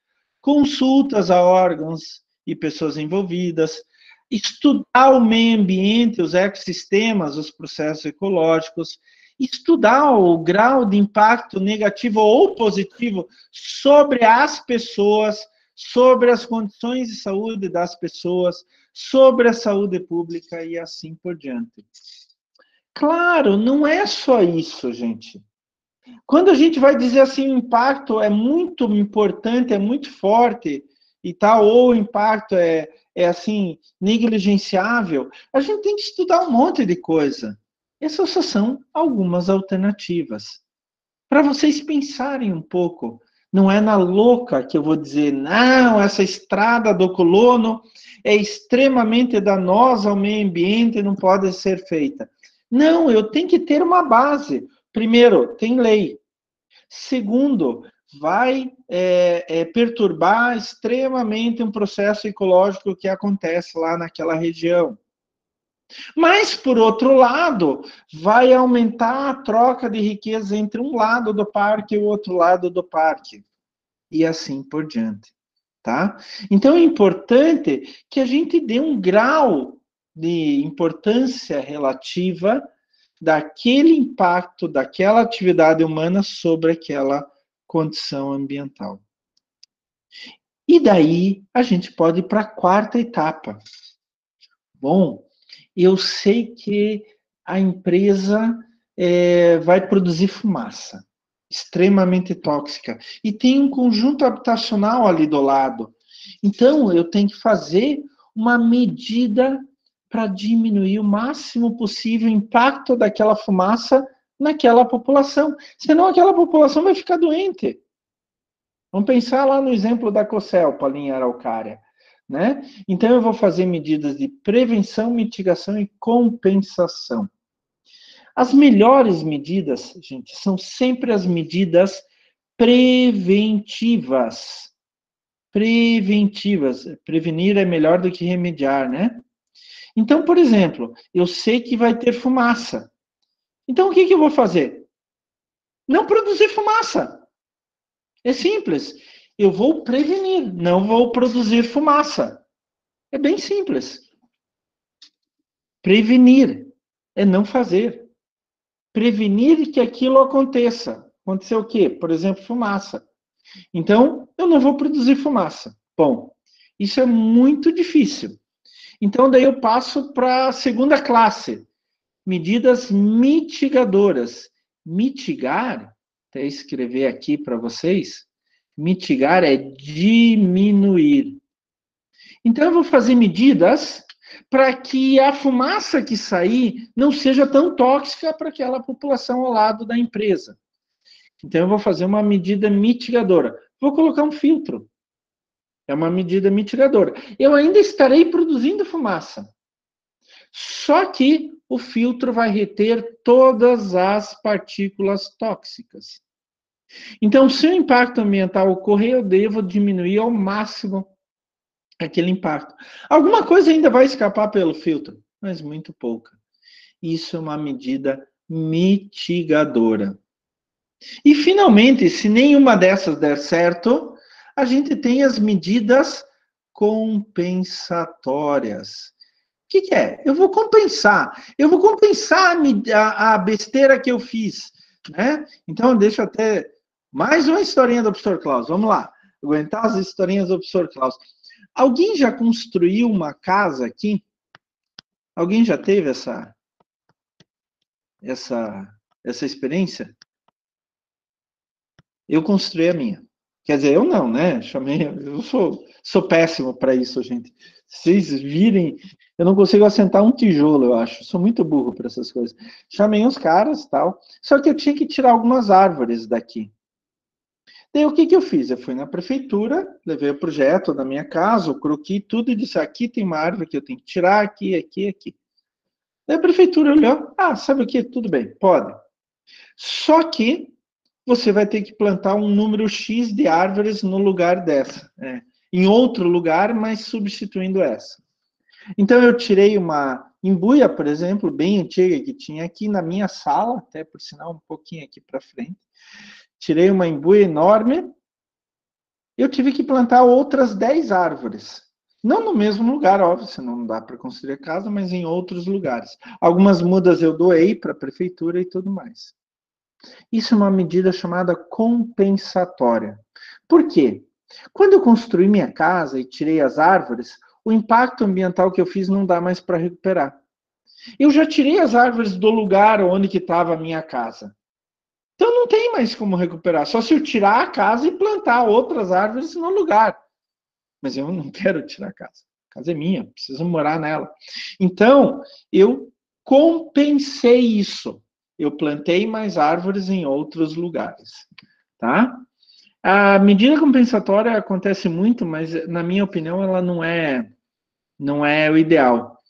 consultas a órgãos e pessoas envolvidas, estudar o meio ambiente, os ecossistemas, os processos ecológicos, estudar o grau de impacto negativo ou positivo sobre as pessoas, sobre as condições de saúde das pessoas, sobre a saúde pública e assim por diante. Claro, não é só isso, gente. Quando a gente vai dizer assim, o impacto é muito importante, é muito forte e tal, ou o impacto é assim, negligenciável, a gente tem que estudar um monte de coisa. Essas só são algumas alternativas. Para vocês pensarem um pouco, não é na louca que eu vou dizer, não, essa estrada do colono é extremamente danosa ao meio ambiente e não pode ser feita. Não, eu tenho que ter uma base. Primeiro, tem lei. Segundo, vai perturbar extremamente um processo ecológico que acontece lá naquela região. Mas, por outro lado, vai aumentar a troca de riqueza entre um lado do parque e o outro lado do parque. E assim por diante. Tá? Então, é importante que a gente dê um grau de importância relativa daquele impacto, daquela atividade humana sobre aquela condição ambiental. E daí, a gente pode ir para a quarta etapa. Bom, eu sei que a empresa vai produzir fumaça, extremamente tóxica, e tem um conjunto habitacional ali do lado. Então, eu tenho que fazer uma medida para diminuir o máximo possível o impacto daquela fumaça naquela população. Senão, aquela população vai ficar doente. Vamos pensar lá no exemplo da Cocelpa, ali em Araucária. Né? Então, eu vou fazer medidas de prevenção, mitigação e compensação. As melhores medidas, gente, são sempre as medidas preventivas. Preventivas. Prevenir é melhor do que remediar, né? Então, por exemplo, eu sei que vai ter fumaça. Então, o que eu vou fazer? Não produzir fumaça. É simples. Eu vou prevenir, não vou produzir fumaça. É bem simples. Prevenir é não fazer. Prevenir que aquilo aconteça. Acontecer o quê? Por exemplo, fumaça. Então, eu não vou produzir fumaça. Bom, isso é muito difícil. Então, daí eu passo para a segunda classe. Medidas mitigadoras. Mitigar, até escrever aqui para vocês, mitigar é diminuir. Então, eu vou fazer medidas para que a fumaça que sair não seja tão tóxica para aquela população ao lado da empresa. Então, eu vou fazer uma medida mitigadora. Vou colocar um filtro. É uma medida mitigadora. Eu ainda estarei produzindo fumaça. Só que o filtro vai reter todas as partículas tóxicas. Então, se o impacto ambiental ocorrer, eu devo diminuir ao máximo aquele impacto. Alguma coisa ainda vai escapar pelo filtro, mas muito pouca. Isso é uma medida mitigadora. E, finalmente, se nenhuma dessas der certo, a gente tem as medidas compensatórias. O que é? Eu vou compensar a besteira que eu fiz. Né? Então, deixa eu até mais uma historinha do professor Klaus. Vamos lá, aguentar as historinhas do professor Klaus. Alguém já construiu uma casa aqui? Alguém já teve essa experiência? Eu construí a minha. Quer dizer, eu não, né? Eu sou péssimo para isso, gente. Vocês virem, eu não consigo assentar um tijolo, eu acho. Sou muito burro para essas coisas. Chamei uns caras e tal. Só que eu tinha que tirar algumas árvores daqui. Daí o que eu fiz? Eu fui na prefeitura, levei o projeto da minha casa, o croquis, tudo, e disse, aqui tem uma árvore que eu tenho que tirar, aqui. Daí a prefeitura olhou, sabe o que? Tudo bem, pode. Só que você vai ter que plantar um número X de árvores no lugar dessa. Em outro lugar, mas substituindo essa. Então eu tirei uma embuia, por exemplo, bem antiga, que tinha aqui na minha sala, até por sinal um pouquinho aqui para frente. Tirei uma embuia enorme, eu tive que plantar outras 10 árvores. Não no mesmo lugar, óbvio, senão não dá para construir a casa, mas em outros lugares. Algumas mudas eu doei para a prefeitura e tudo mais. Isso é uma medida chamada compensatória. Por quê? Quando eu construí minha casa e tirei as árvores, o impacto ambiental que eu fiz não dá mais para recuperar. Eu já tirei as árvores do lugar onde que estava a minha casa. Então não tem mais como recuperar, só se eu tirar a casa e plantar outras árvores no lugar. Mas eu não quero tirar a casa. A casa é minha, preciso morar nela. Então, eu compensei isso. Eu plantei mais árvores em outros lugares, tá? A medida compensatória acontece muito, mas na minha opinião ela não é o ideal.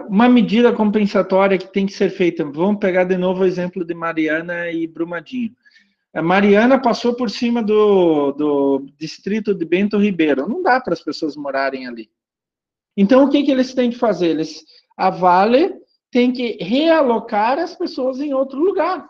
Uma medida compensatória que tem que ser feita, vamos pegar de novo o exemplo de Mariana e Brumadinho. A Mariana passou por cima do distrito de Bento Ribeiro, não dá para as pessoas morarem ali. Então o que eles têm que fazer? A Vale tem que realocar as pessoas em outro lugar.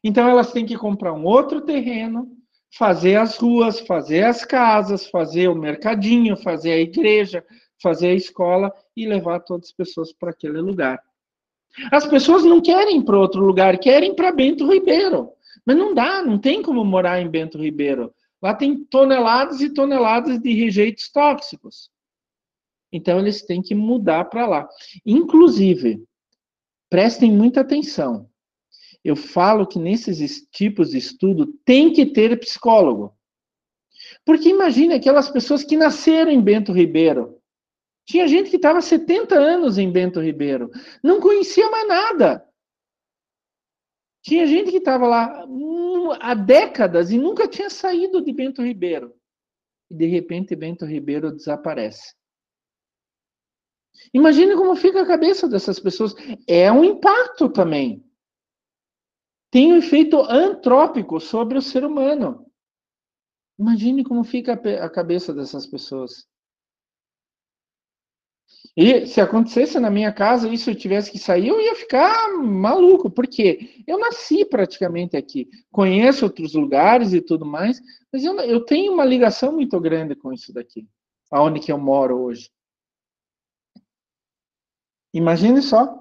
Então elas têm que comprar um outro terreno, fazer as ruas, fazer as casas, fazer o mercadinho, fazer a igreja, fazer a escola e levar todas as pessoas para aquele lugar. As pessoas não querem ir para outro lugar, querem para Bento Ribeiro. Mas não dá, não tem como morar em Bento Ribeiro. Lá tem toneladas e toneladas de rejeitos tóxicos. Então eles têm que mudar para lá. Inclusive, prestem muita atenção. Eu falo que nesses tipos de estudo tem que ter psicólogo. Porque imagine aquelas pessoas que nasceram em Bento Ribeiro. Tinha gente que estava 70 anos em Bento Ribeiro. Não conhecia mais nada. Tinha gente que estava lá há décadas e nunca tinha saído de Bento Ribeiro. E de repente Bento Ribeiro desaparece. Imagine como fica a cabeça dessas pessoas. É um impacto também. Tem um efeito antrópico sobre o ser humano. Imagine como fica a cabeça dessas pessoas. E se acontecesse na minha casa, isso eu tivesse que sair, eu ia ficar maluco, porque eu nasci praticamente aqui. Conheço outros lugares e tudo mais, mas eu tenho uma ligação muito grande com isso daqui, aonde que eu moro hoje. Imagine só.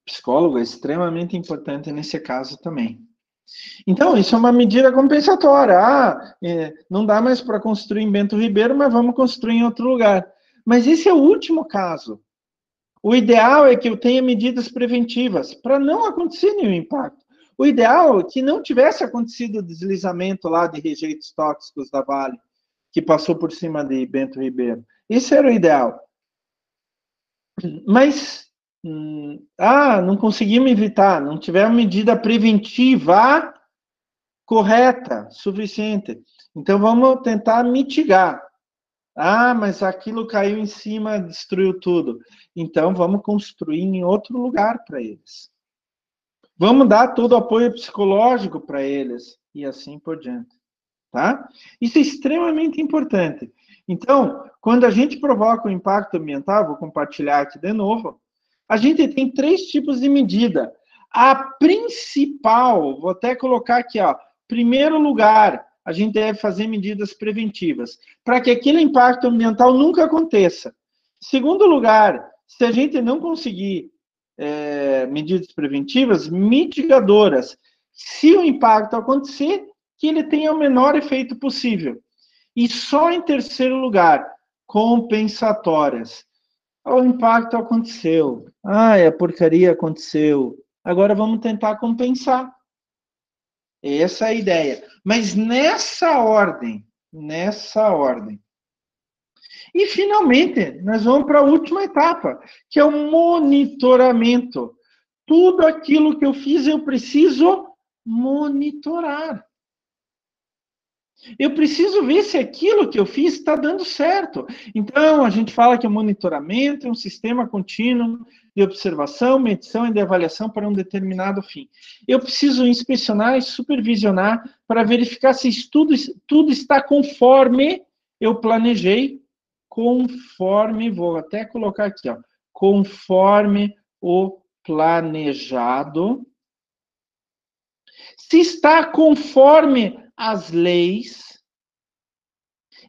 Psicólogo é extremamente importante nesse caso também. Então, isso é uma medida compensatória. Não dá mais para construir em Bento Ribeiro, mas vamos construir em outro lugar. Mas esse é o último caso. O ideal é que eu tenha medidas preventivas para não acontecer nenhum impacto. O ideal é que não tivesse acontecido o deslizamento lá de rejeitos tóxicos da Vale, que passou por cima de Bento Ribeiro. Esse era o ideal. Mas, não conseguimos evitar, não tivemos medida preventiva correta, suficiente. Então, vamos tentar mitigar. Mas aquilo caiu em cima, destruiu tudo. Então, vamos construir em outro lugar para eles. Vamos dar todo o apoio psicológico para eles e assim por diante. Tá? Isso é extremamente importante. Então, quando a gente provoca o impacto ambiental, vou compartilhar aqui de novo, a gente tem 3 tipos de medida. A principal, vou até colocar aqui, ó, primeiro lugar, a gente deve fazer medidas preventivas, para que aquele impacto ambiental nunca aconteça. Segundo lugar, se a gente não conseguir medidas preventivas, mitigadoras. Se o impacto acontecer, que ele tenha o menor efeito possível. E só em terceiro lugar, compensatórias. O impacto aconteceu. A porcaria aconteceu. Agora vamos tentar compensar. Essa é a ideia. Mas nessa ordem. E, finalmente, nós vamos para a última etapa, que é o monitoramento. Tudo aquilo que eu fiz, eu preciso monitorar. Eu preciso ver se aquilo que eu fiz está dando certo. Então, a gente fala que o monitoramento é um sistema contínuo de observação, medição e de avaliação para um determinado fim. Eu preciso inspecionar e supervisionar para verificar se tudo está conforme eu planejei, vou até colocar aqui, ó, conforme o planejado. Se está conforme as leis,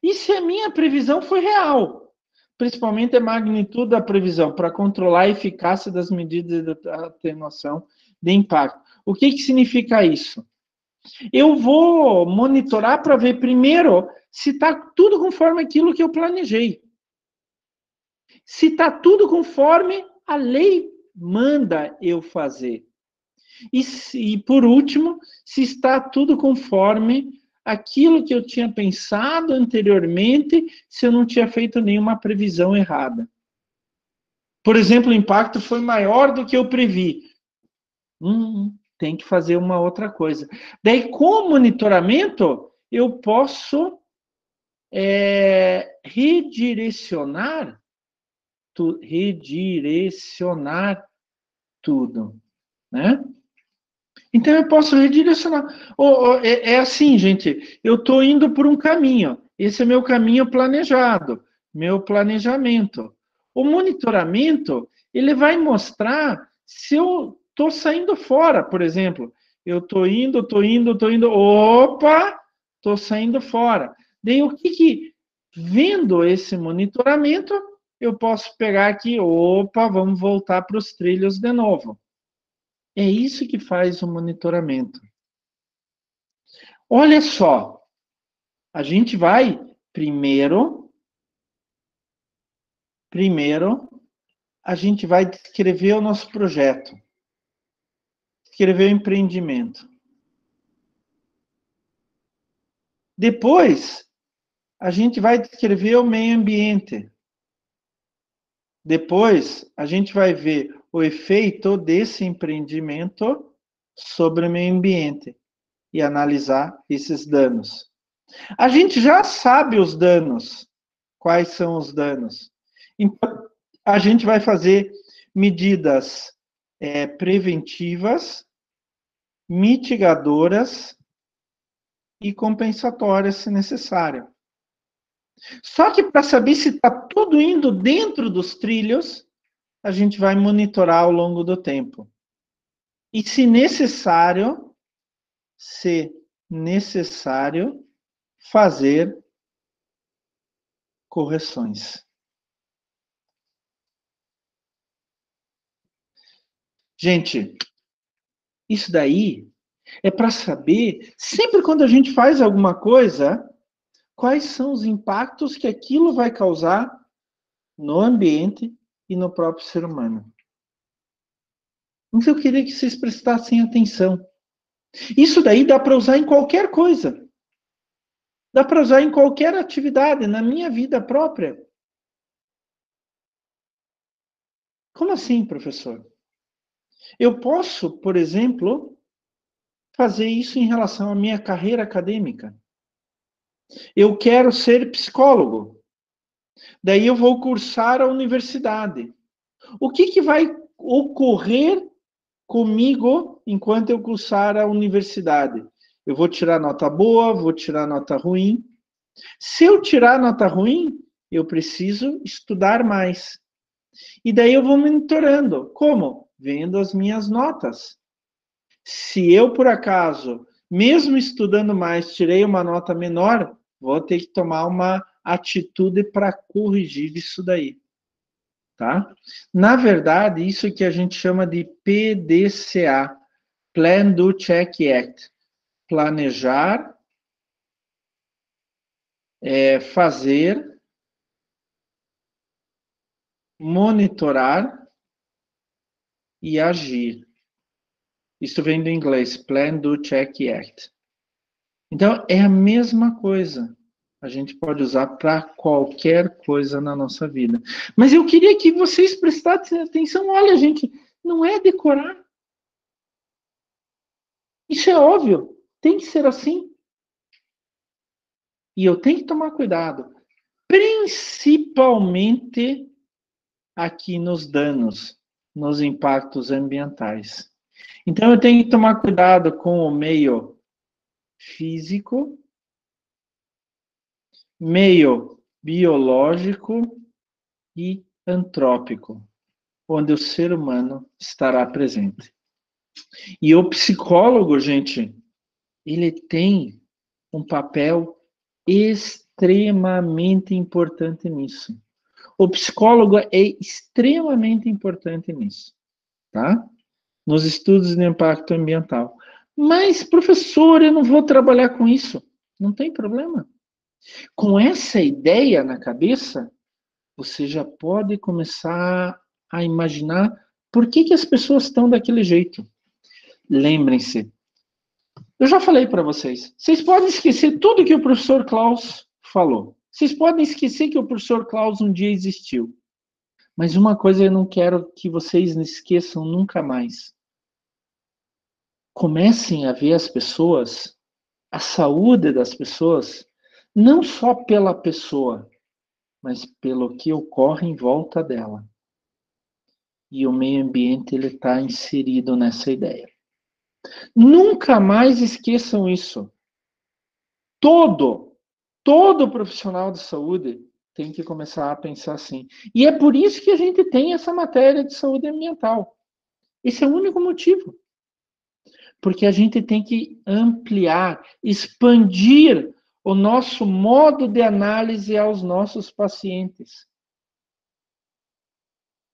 e se a minha previsão foi real, principalmente a magnitude da previsão, para controlar a eficácia das medidas de atenuação de impacto. O que significa isso? Eu vou monitorar para ver primeiro se está tudo conforme aquilo que eu planejei. Se está tudo conforme a lei manda eu fazer. E por último, se está tudo conforme aquilo que eu tinha pensado anteriormente, se eu não tinha feito nenhuma previsão errada. Por exemplo, o impacto foi maior do que eu previ. Tem que fazer uma outra coisa. Daí, com o monitoramento, eu posso redirecionar tudo, né? Então, eu posso redirecionar. É assim, gente, eu estou indo por um caminho. Esse é meu caminho planejado, meu planejamento. O monitoramento, ele vai mostrar se eu estou saindo fora, por exemplo. Eu estou indo. Opa, estou saindo fora. Daí, vendo esse monitoramento, eu posso pegar aqui, opa, vamos voltar para os trilhos de novo. É isso que faz o monitoramento. Olha só, a gente vai primeiro, a gente vai descrever o nosso projeto, descrever o empreendimento. Depois, a gente vai descrever o meio ambiente. Depois, a gente vai ver o efeito desse empreendimento sobre o meio ambiente e analisar esses danos. A gente já sabe os danos. Quais são os danos? Então, a gente vai fazer medidas preventivas, mitigadoras e compensatórias, se necessário. Só que para saber se está tudo indo dentro dos trilhos, a gente vai monitorar ao longo do tempo. E se necessário, fazer correções. Gente, isso daí é para saber, sempre quando a gente faz alguma coisa, quais são os impactos que aquilo vai causar no ambiente e no próprio ser humano. Então, eu queria que vocês prestassem atenção. Isso daí dá para usar em qualquer coisa. Dá para usar em qualquer atividade, na minha vida própria. Como assim, professor? Eu posso, por exemplo, fazer isso em relação à minha carreira acadêmica. Eu quero ser psicólogo. Daí eu vou cursar a universidade. O que vai ocorrer comigo enquanto eu cursar a universidade? Eu vou tirar nota boa, vou tirar nota ruim. Se eu tirar nota ruim, eu preciso estudar mais. E daí eu vou monitorando. Como? Vendo as minhas notas. Se eu, por acaso, mesmo estudando mais, tirei uma nota menor, vou ter que tomar uma atitude para corrigir isso daí. Tá? Na verdade, isso que a gente chama de PDCA, Plan, Do, Check, Act. Planejar, fazer, monitorar e agir. Isso vem do inglês, Plan, Do, Check, Act. Então, é a mesma coisa. A gente pode usar para qualquer coisa na nossa vida. Mas eu queria que vocês prestassem atenção. Olha, gente, não é decorar. Isso é óbvio. Tem que ser assim. E eu tenho que tomar cuidado. Principalmente aqui nos danos, nos impactos ambientais. Então, eu tenho que tomar cuidado com o meio físico, meio biológico e antrópico, onde o ser humano estará presente. E o psicólogo, gente, ele tem um papel extremamente importante nisso. O psicólogo é extremamente importante nisso, tá? Nos estudos de impacto ambiental. Mas, professor, eu não vou trabalhar com isso. Não tem problema. Com essa ideia na cabeça, você já pode começar a imaginar por que as pessoas estão daquele jeito. Lembrem-se, eu já falei para vocês, vocês podem esquecer tudo que o professor Klaus falou. Vocês podem esquecer que o professor Klaus um dia existiu. Mas uma coisa eu não quero que vocês não esqueçam nunca mais. Comecem a ver as pessoas, a saúde das pessoas, não só pela pessoa, mas pelo que ocorre em volta dela. E o meio ambiente ele está inserido nessa ideia. Nunca mais esqueçam isso. Todo profissional de saúde tem que começar a pensar assim. E é por isso que a gente tem essa matéria de saúde ambiental. Esse é o único motivo. Porque a gente tem que ampliar, expandir o nosso modo de análise aos nossos pacientes.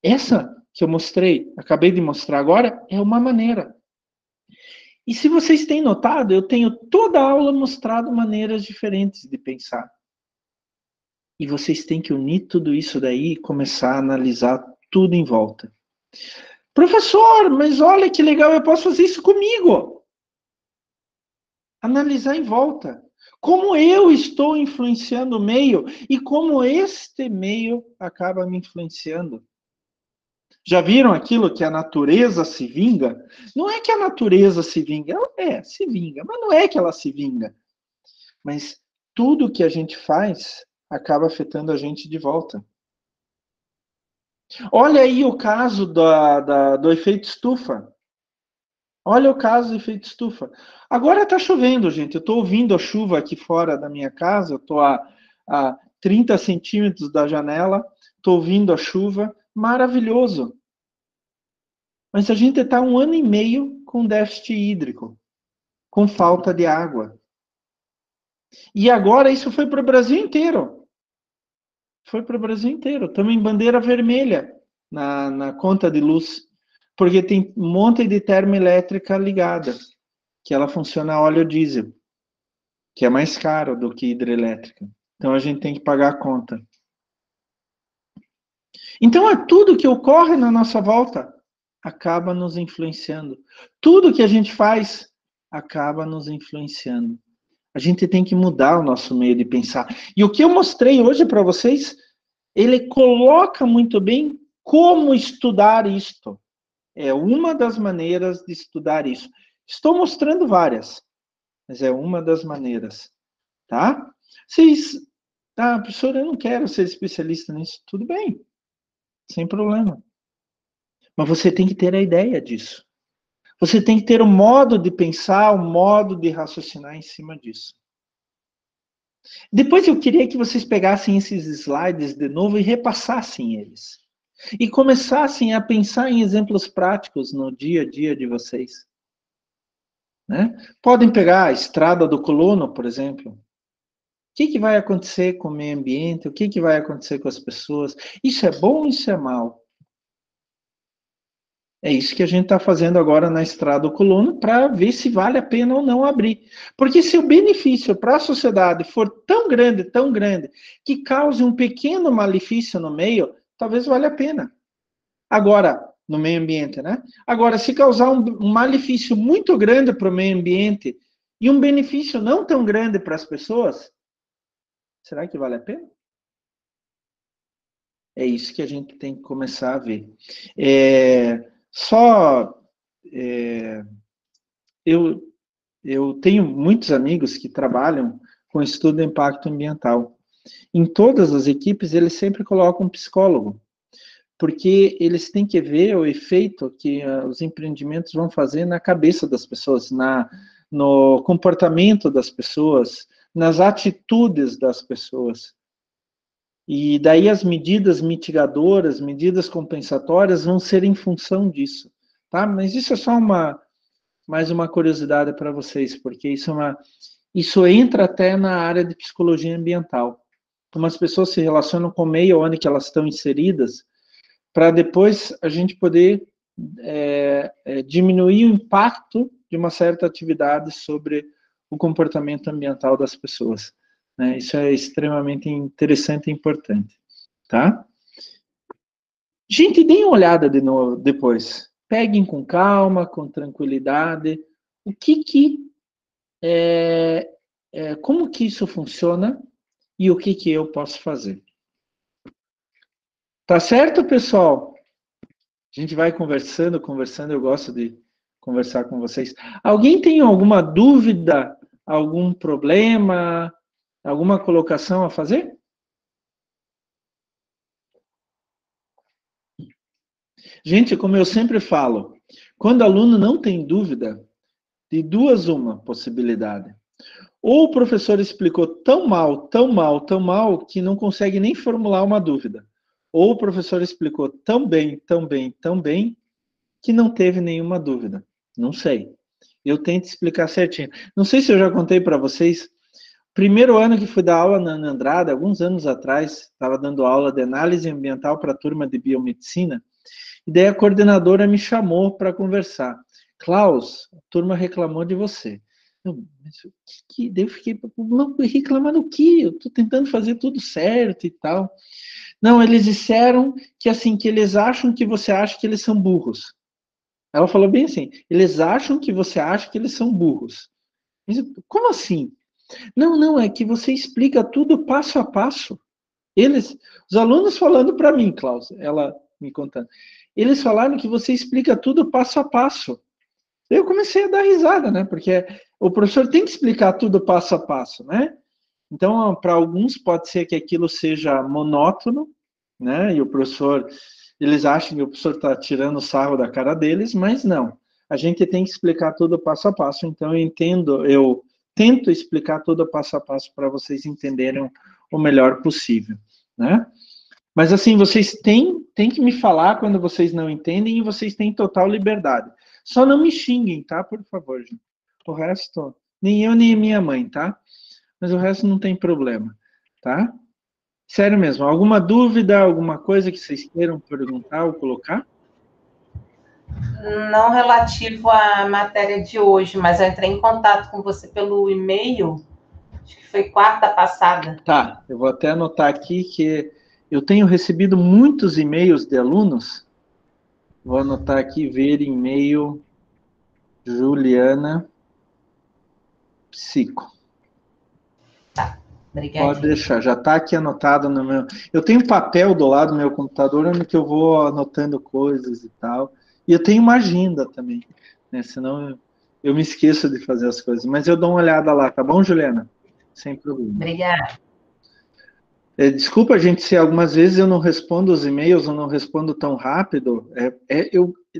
Essa que eu mostrei, acabei de mostrar agora, é uma maneira. E se vocês têm notado, eu tenho toda a aula mostrado maneiras diferentes de pensar. E vocês têm que unir tudo isso daí e começar a analisar tudo em volta. Professor, mas olha que legal, eu posso fazer isso comigo. Analisar em volta. Como eu estou influenciando o meio e como este meio acaba me influenciando. Já viram aquilo que a natureza se vinga? Não é que a natureza se vinga, ela se vinga, mas não é que ela se vinga. Mas tudo que a gente faz acaba afetando a gente de volta. Olha aí o caso do efeito estufa. Olha o caso do efeito estufa. Agora está chovendo, gente. Eu estou ouvindo a chuva aqui fora da minha casa. Eu estou a 30 centímetros da janela. Estou ouvindo a chuva. Maravilhoso. Mas a gente está 1 ano e meio com déficit hídrico. Com falta de água. E agora isso foi para o Brasil inteiro. Foi para o Brasil inteiro. Estamos em bandeira vermelha na conta de luz. Porque tem um monte de termoelétrica ligada, que ela funciona a óleo diesel, que é mais caro do que hidrelétrica. Então a gente tem que pagar a conta. Então é tudo que ocorre na nossa volta acaba nos influenciando. Tudo que a gente faz acaba nos influenciando. A gente tem que mudar o nosso meio de pensar. E o que eu mostrei hoje para vocês, ele coloca muito bem como estudar isto. É uma das maneiras de estudar isso. Estou mostrando várias, mas é uma das maneiras, tá? Professor, eu não quero ser especialista nisso. Tudo bem, sem problema. Mas você tem que ter a ideia disso. Você tem que ter o modo de pensar, o modo de raciocinar em cima disso. Depois eu queria que vocês pegassem esses slides de novo e repassassem eles. E começassem a pensar em exemplos práticos no dia a dia de vocês. Né? Podem pegar a estrada do colono, por exemplo. O que vai acontecer com o meio ambiente? O que vai acontecer com as pessoas? Isso é bom ou isso é mal? É isso que a gente está fazendo agora na estrada do colono para ver se vale a pena ou não abrir. Porque se o benefício para a sociedade for tão grande, que cause um pequeno malefício no meio, talvez valha a pena. Agora, no meio ambiente, né? Agora, se causar um malefício muito grande para o meio ambiente e um benefício não tão grande para as pessoas, será que vale a pena? É isso que a gente tem que começar a ver. Eu tenho muitos amigos que trabalham com estudo de impacto ambiental. Em todas as equipes, eles sempre colocam um psicólogo, porque eles têm que ver o efeito que os empreendimentos vão fazer na cabeça das pessoas, no comportamento das pessoas, nas atitudes das pessoas. E daí as medidas mitigadoras, medidas compensatórias vão ser em função disso, tá? Mas isso é só mais uma curiosidade para vocês, porque isso entra até na área de psicologia ambiental. Como as pessoas se relacionam com o meio onde que elas estão inseridas, para depois a gente poder diminuir o impacto de uma certa atividade sobre o comportamento ambiental das pessoas, né? Isso é extremamente interessante e importante, tá? Gente, deem uma olhada de novo depois. Peguem com calma, com tranquilidade. Como que isso funciona e o que eu posso fazer. Tá certo, pessoal? A gente vai conversando, eu gosto de conversar com vocês. Alguém tem alguma dúvida, algum problema, alguma colocação a fazer? Gente, como eu sempre falo, quando o aluno não tem dúvida, de duas uma possibilidade. Ou o professor explicou tão mal, tão mal, tão mal, que não consegue nem formular uma dúvida. Ou o professor explicou tão bem, tão bem, tão bem, que não teve nenhuma dúvida. Não sei. Eu tento explicar certinho. Não sei se eu já contei para vocês. Primeiro ano que fui dar aula na Ana Andrade, alguns anos atrás, estava dando aula de análise ambiental para a turma de biomedicina, e daí a coordenadora me chamou para conversar. Klaus, a turma reclamou de você. Daí eu fiquei, não, reclamar do quê? Eu estou tentando fazer tudo certo e tal. Não, eles disseram que assim, que eles acham que você acha que eles são burros. Ela falou bem assim, eles acham que você acha que eles são burros. Mas, como assim? Não, é que você explica tudo passo a passo. Os alunos falando para mim, Klaus, ela me contando, eles falaram que você explica tudo passo a passo. Eu comecei a dar risada, né? Porque o professor tem que explicar tudo passo a passo, né? Então, para alguns pode ser que aquilo seja monótono, né? E o professor, eles acham que o professor está tirando o sarro da cara deles, mas não. A gente tem que explicar tudo passo a passo. Então, eu tento explicar tudo passo a passo para vocês entenderem o melhor possível, né? Mas assim, vocês têm que me falar quando vocês não entendem e vocês têm total liberdade. Só não me xinguem, tá? Por favor, gente. O resto, nem eu nem minha mãe, tá? Mas o resto não tem problema, tá? Sério mesmo, alguma dúvida, alguma coisa que vocês queiram perguntar ou colocar? Não relativo à matéria de hoje, mas eu entrei em contato com você pelo e-mail, acho que foi quarta passada. Tá, eu vou até anotar aqui que eu tenho recebido muitos e-mails de alunos. Vou anotar aqui, ver e-mail Juliana Psico. Tá, obrigada. Pode deixar, já está aqui anotado no meu... Eu tenho papel do lado do meu computador onde que eu vou anotando coisas e tal. E eu tenho uma agenda também, né? Senão eu me esqueço de fazer as coisas. Mas eu dou uma olhada lá, tá bom, Juliana? Sem problema. Obrigada. Desculpa, gente, se algumas vezes eu não respondo os e-mails, eu não respondo tão rápido.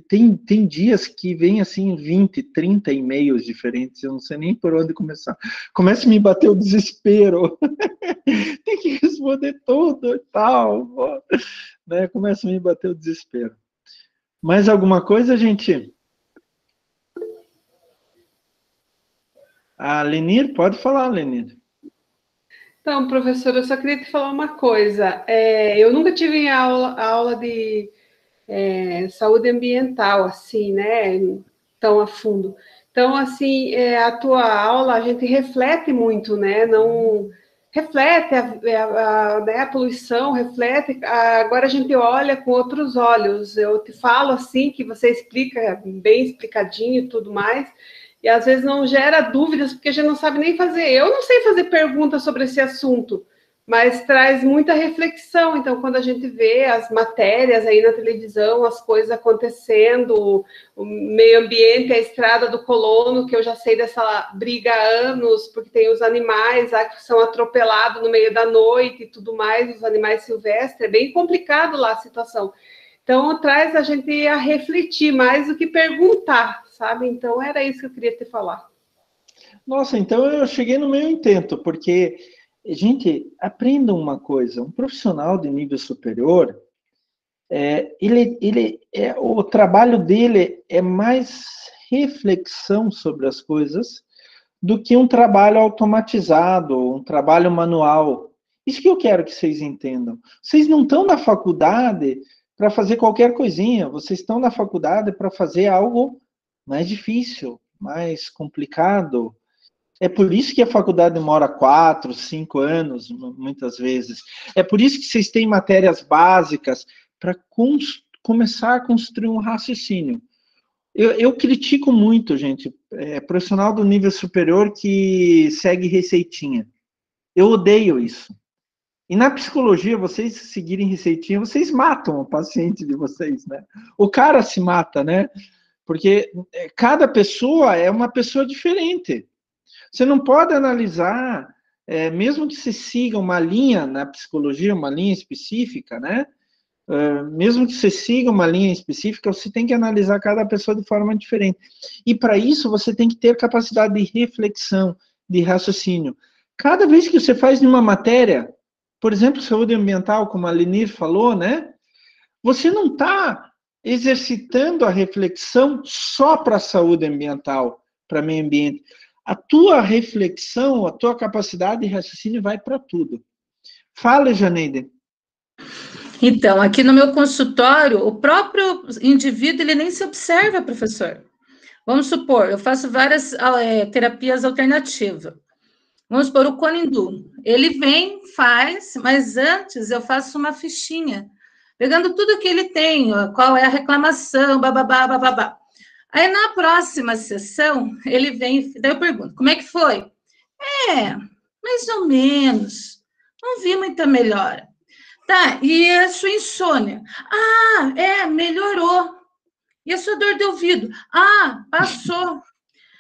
Tem dias que vem assim 20, 30 e-mails diferentes, eu não sei nem por onde começar. Começa a me bater o desespero. Tem que responder tudo e tal. Né? Começa a me bater o desespero. Mais alguma coisa, gente? A Lenir, pode falar, Lenir. Então, professor, eu só queria te falar uma coisa. Eu nunca tive aula de saúde ambiental, assim, né? Tão a fundo. Então, assim, a tua aula, a gente reflete muito, né? Não reflete a poluição, reflete. Agora a gente olha com outros olhos. Eu te falo assim, que você explica bem explicadinho e tudo mais. E às vezes não gera dúvidas, porque a gente não sabe nem fazer. Eu não sei fazer perguntas sobre esse assunto, mas traz muita reflexão. Então, quando a gente vê as matérias aí na televisão, as coisas acontecendo, o meio ambiente, a estrada do colono, que eu já sei dessa briga há anos, porque tem os animais lá que são atropelados no meio da noite e tudo mais, os animais silvestres, é bem complicado lá a situação. Então, traz a gente a refletir mais do que perguntar, sabe? Então, era isso que eu queria te falar. Nossa, então eu cheguei no meu intento, porque, gente, aprendam uma coisa, um profissional de nível superior, o trabalho dele é mais reflexão sobre as coisas do que um trabalho automatizado, um trabalho manual. Isso que eu quero que vocês entendam. Vocês não estão na faculdade para fazer qualquer coisinha, vocês estão na faculdade para fazer algo mais difícil, mais complicado. É por isso que a faculdade demora 4, 5 anos, muitas vezes. É por isso que vocês têm matérias básicas para começar a construir um raciocínio. Eu critico muito, gente, profissional do nível superior que segue receitinha. Eu odeio isso. E na psicologia, vocês seguirem receitinha, vocês matam o paciente de vocês, né? O cara se mata, né? Porque cada pessoa é uma pessoa diferente. Você não pode analisar, mesmo que você siga uma linha na psicologia, uma linha específica, né? Mesmo que você siga uma linha específica, você tem que analisar cada pessoa de forma diferente. E para isso, você tem que ter capacidade de reflexão, de raciocínio. Cada vez que você faz uma matéria, por exemplo, saúde ambiental, como a Lenir falou, né? Você não está exercitando a reflexão só para a saúde ambiental, para meio ambiente. A tua reflexão, a tua capacidade de raciocínio vai para tudo. Fala, Janeide. Então, aqui no meu consultório, o próprio indivíduo, ele nem se observa, professor. Vamos supor, eu faço várias terapias alternativas. Vamos supor, o Conindu. Ele vem, faz, mas antes eu faço uma fichinha, pegando tudo que ele tem, ó, qual é a reclamação, bababá, bababá. Aí, na próxima sessão, ele vem, daí eu pergunto, como é que foi? Mais ou menos. Não vi muita melhora. Tá, e a sua insônia? Melhorou. E a sua dor de ouvido? Passou.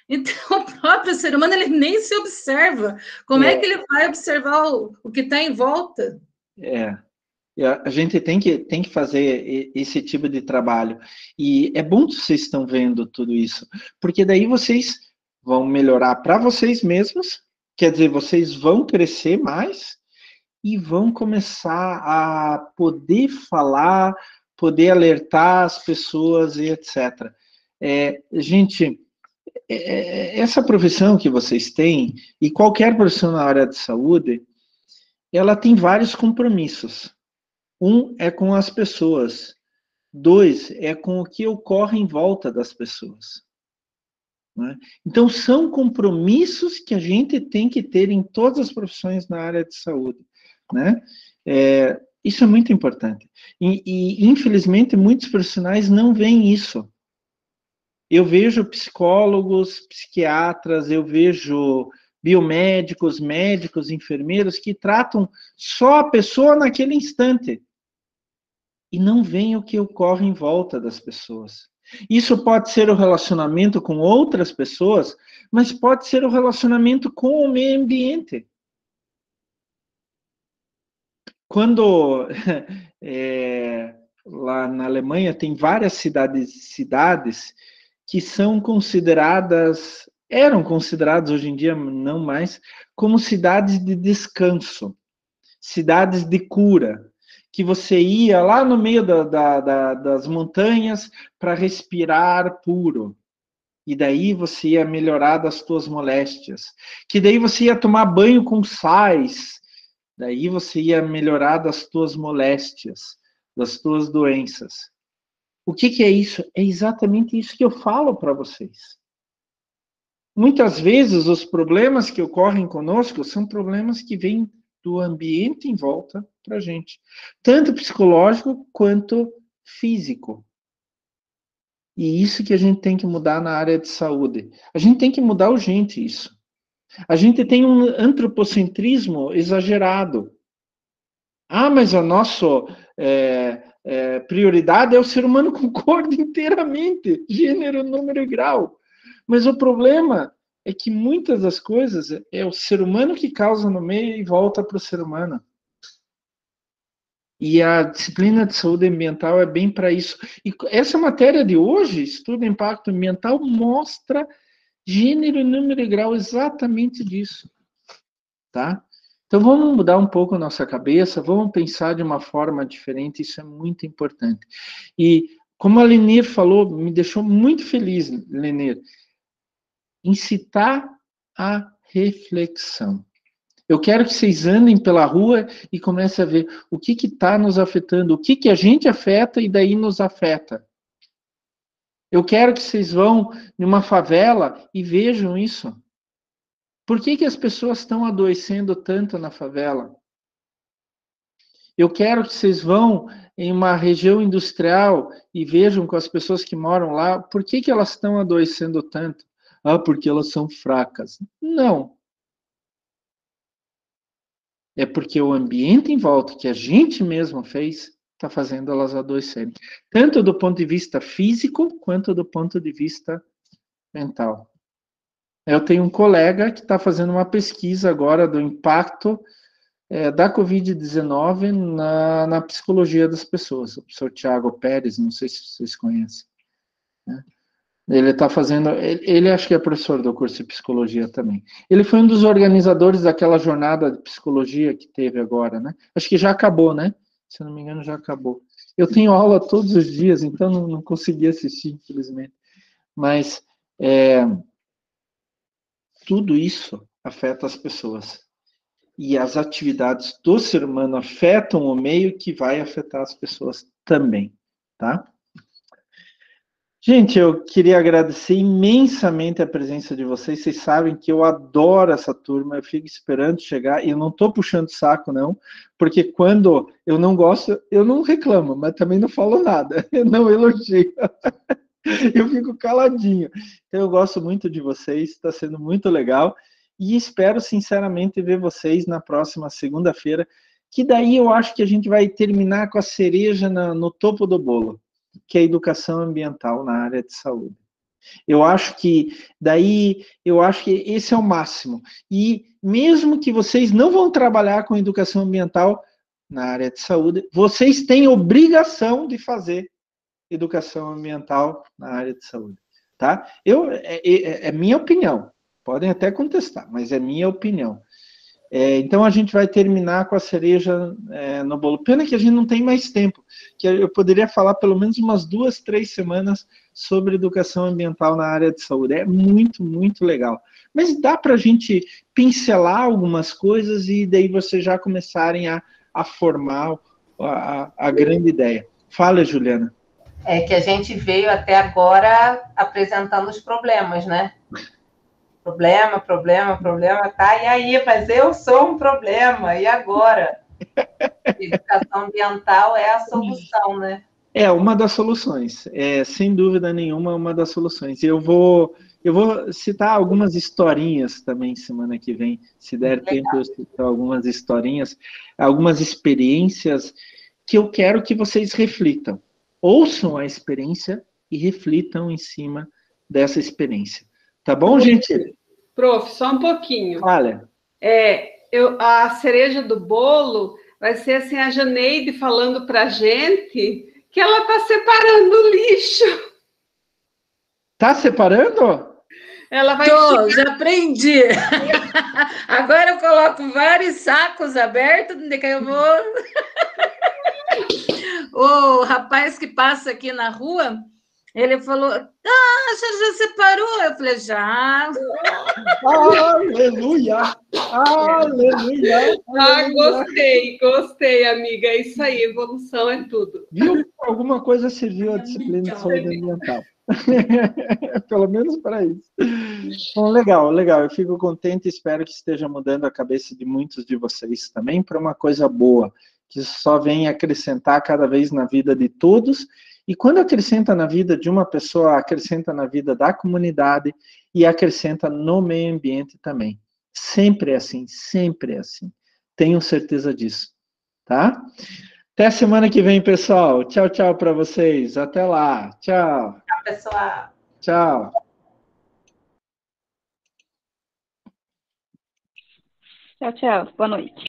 Então, o próprio ser humano, ele nem se observa. Como é que ele vai observar o que está em volta? A gente tem que fazer esse tipo de trabalho. E é bom que vocês estão vendo tudo isso, porque daí vocês vão melhorar para vocês mesmos, quer dizer, vocês vão crescer mais e vão começar a poder falar, poder alertar as pessoas e etc. Gente, essa profissão que vocês têm, e qualquer profissão na área de saúde, ela tem vários compromissos. Um é com as pessoas. 2 é com o que ocorre em volta das pessoas. Né? Então, são compromissos que a gente tem que ter em todas as profissões na área de saúde. Né? Isso é muito importante. E, infelizmente, muitos profissionais não veem isso. Eu vejo psicólogos, psiquiatras, eu vejo biomédicos, médicos, enfermeiros que tratam só a pessoa naquele instante e não veem o que ocorre em volta das pessoas. Isso pode ser o relacionamento com outras pessoas, mas pode ser o relacionamento com o meio ambiente. Quando lá na Alemanha tem várias cidades que são consideradas, eram consideradas, hoje em dia não mais, como cidades de descanso, cidades de cura, que você ia lá no meio das montanhas para respirar puro, e daí você ia melhorar das tuas moléstias, que daí você ia tomar banho com sais, daí você ia melhorar das tuas moléstias, das tuas doenças. O que é isso? É exatamente isso que eu falo para vocês. Muitas vezes, os problemas que ocorrem conosco são problemas que vêm do ambiente em volta para a gente. Tanto psicológico quanto físico. E isso que a gente tem que mudar na área de saúde. A gente tem que mudar urgente isso. A gente tem um antropocentrismo exagerado. Mas a nossa prioridade é o ser humano, concordo inteiramente, gênero, número e grau. Mas o problema é que muitas das coisas é o ser humano que causa no meio e volta para o ser humano. E a disciplina de saúde ambiental é bem para isso. E essa matéria de hoje, estudo impacto ambiental, mostra gênero, número e grau exatamente disso. Tá? Então, vamos mudar um pouco a nossa cabeça, vamos pensar de uma forma diferente, isso é muito importante. E, como a Lenir falou, me deixou muito feliz, Lenir, incitar a reflexão. Eu quero que vocês andem pela rua e comecem a ver o que está nos afetando, o que a gente afeta e daí nos afeta. Eu quero que vocês vão numa favela e vejam isso. Por que que as pessoas estão adoecendo tanto na favela? Eu quero que vocês vão em uma região industrial e vejam com as pessoas que moram lá, por que que elas estão adoecendo tanto? Ah, porque elas são fracas. Não. É porque o ambiente em volta, que a gente mesmo fez, está fazendo elas adoecerem. Tanto do ponto de vista físico, quanto do ponto de vista mental. Eu tenho um colega que está fazendo uma pesquisa agora do impacto da Covid-19 na psicologia das pessoas. O professor Tiago Pérez, não sei se vocês conhecem. Né? Ele está fazendo... Ele acho que é professor do curso de psicologia também. Ele foi um dos organizadores daquela jornada de psicologia que teve agora, né? Acho que já acabou, né? Se eu não me engano, já acabou. Eu tenho aula todos os dias, então não consegui assistir, infelizmente. Mas tudo isso afeta as pessoas. E as atividades do ser humano afetam o meio que vai afetar as pessoas também, tá? Gente, eu queria agradecer imensamente a presença de vocês. Vocês sabem que eu adoro essa turma, eu fico esperando chegar, e eu não estou puxando saco, não, porque quando eu não gosto, eu não reclamo, mas também não falo nada, eu não elogio. Eu fico caladinho. Então, eu gosto muito de vocês, está sendo muito legal. E espero, sinceramente, ver vocês na próxima segunda-feira, que daí eu acho que a gente vai terminar com a cereja no topo do bolo, que é a educação ambiental na área de saúde. Eu acho que esse é o máximo. E mesmo que vocês não vão trabalhar com educação ambiental na área de saúde, vocês têm obrigação de fazer educação ambiental na área de saúde, tá? É minha opinião, podem até contestar, mas é minha opinião. Então a gente vai terminar com a cereja no bolo. Pena que a gente não tem mais tempo, que eu poderia falar pelo menos umas 2, 3 semanas sobre educação ambiental na área de saúde. É muito, muito legal. Mas dá para a gente pincelar algumas coisas e daí vocês já começarem a formar a grande ideia. Fala, Juliana. É que a gente veio até agora apresentando os problemas, né? Problema, tá? E aí, mas eu sou um problema, e agora? Educação ambiental é a solução, né? É uma das soluções, sem dúvida nenhuma, uma das soluções. Eu vou citar algumas historinhas também semana que vem, se der tempo eu citar algumas historinhas, algumas experiências que eu quero que vocês reflitam. Ouçam a experiência e reflitam em cima dessa experiência. Tá bom, gente? Prof, só um pouquinho. Olha. A cereja do bolo vai ser assim, a Janeide falando para a gente que ela está separando o lixo. Tá separando? Ela vai já aprendi. Agora eu coloco vários sacos abertos, onde que eu vou... O rapaz que passa aqui na rua, ele falou, a senhora já separou? Eu falei, já. Aleluia! Aleluia! Gostei, amiga. É isso aí, evolução é tudo. Viu? Alguma coisa serviu a disciplina de saúde ambiental. Pelo menos para isso. Bom, legal. Eu fico contente e espero que esteja mudando a cabeça de muitos de vocês também para uma coisa boa, que só vem acrescentar cada vez na vida de todos, e quando acrescenta na vida de uma pessoa, acrescenta na vida da comunidade e acrescenta no meio ambiente também. Sempre é assim, sempre é assim. Tenho certeza disso, tá? Até semana que vem, pessoal. Tchau, tchau para vocês. Até lá. Tchau. Tchau, pessoal. Tchau. Tchau, tchau. Boa noite.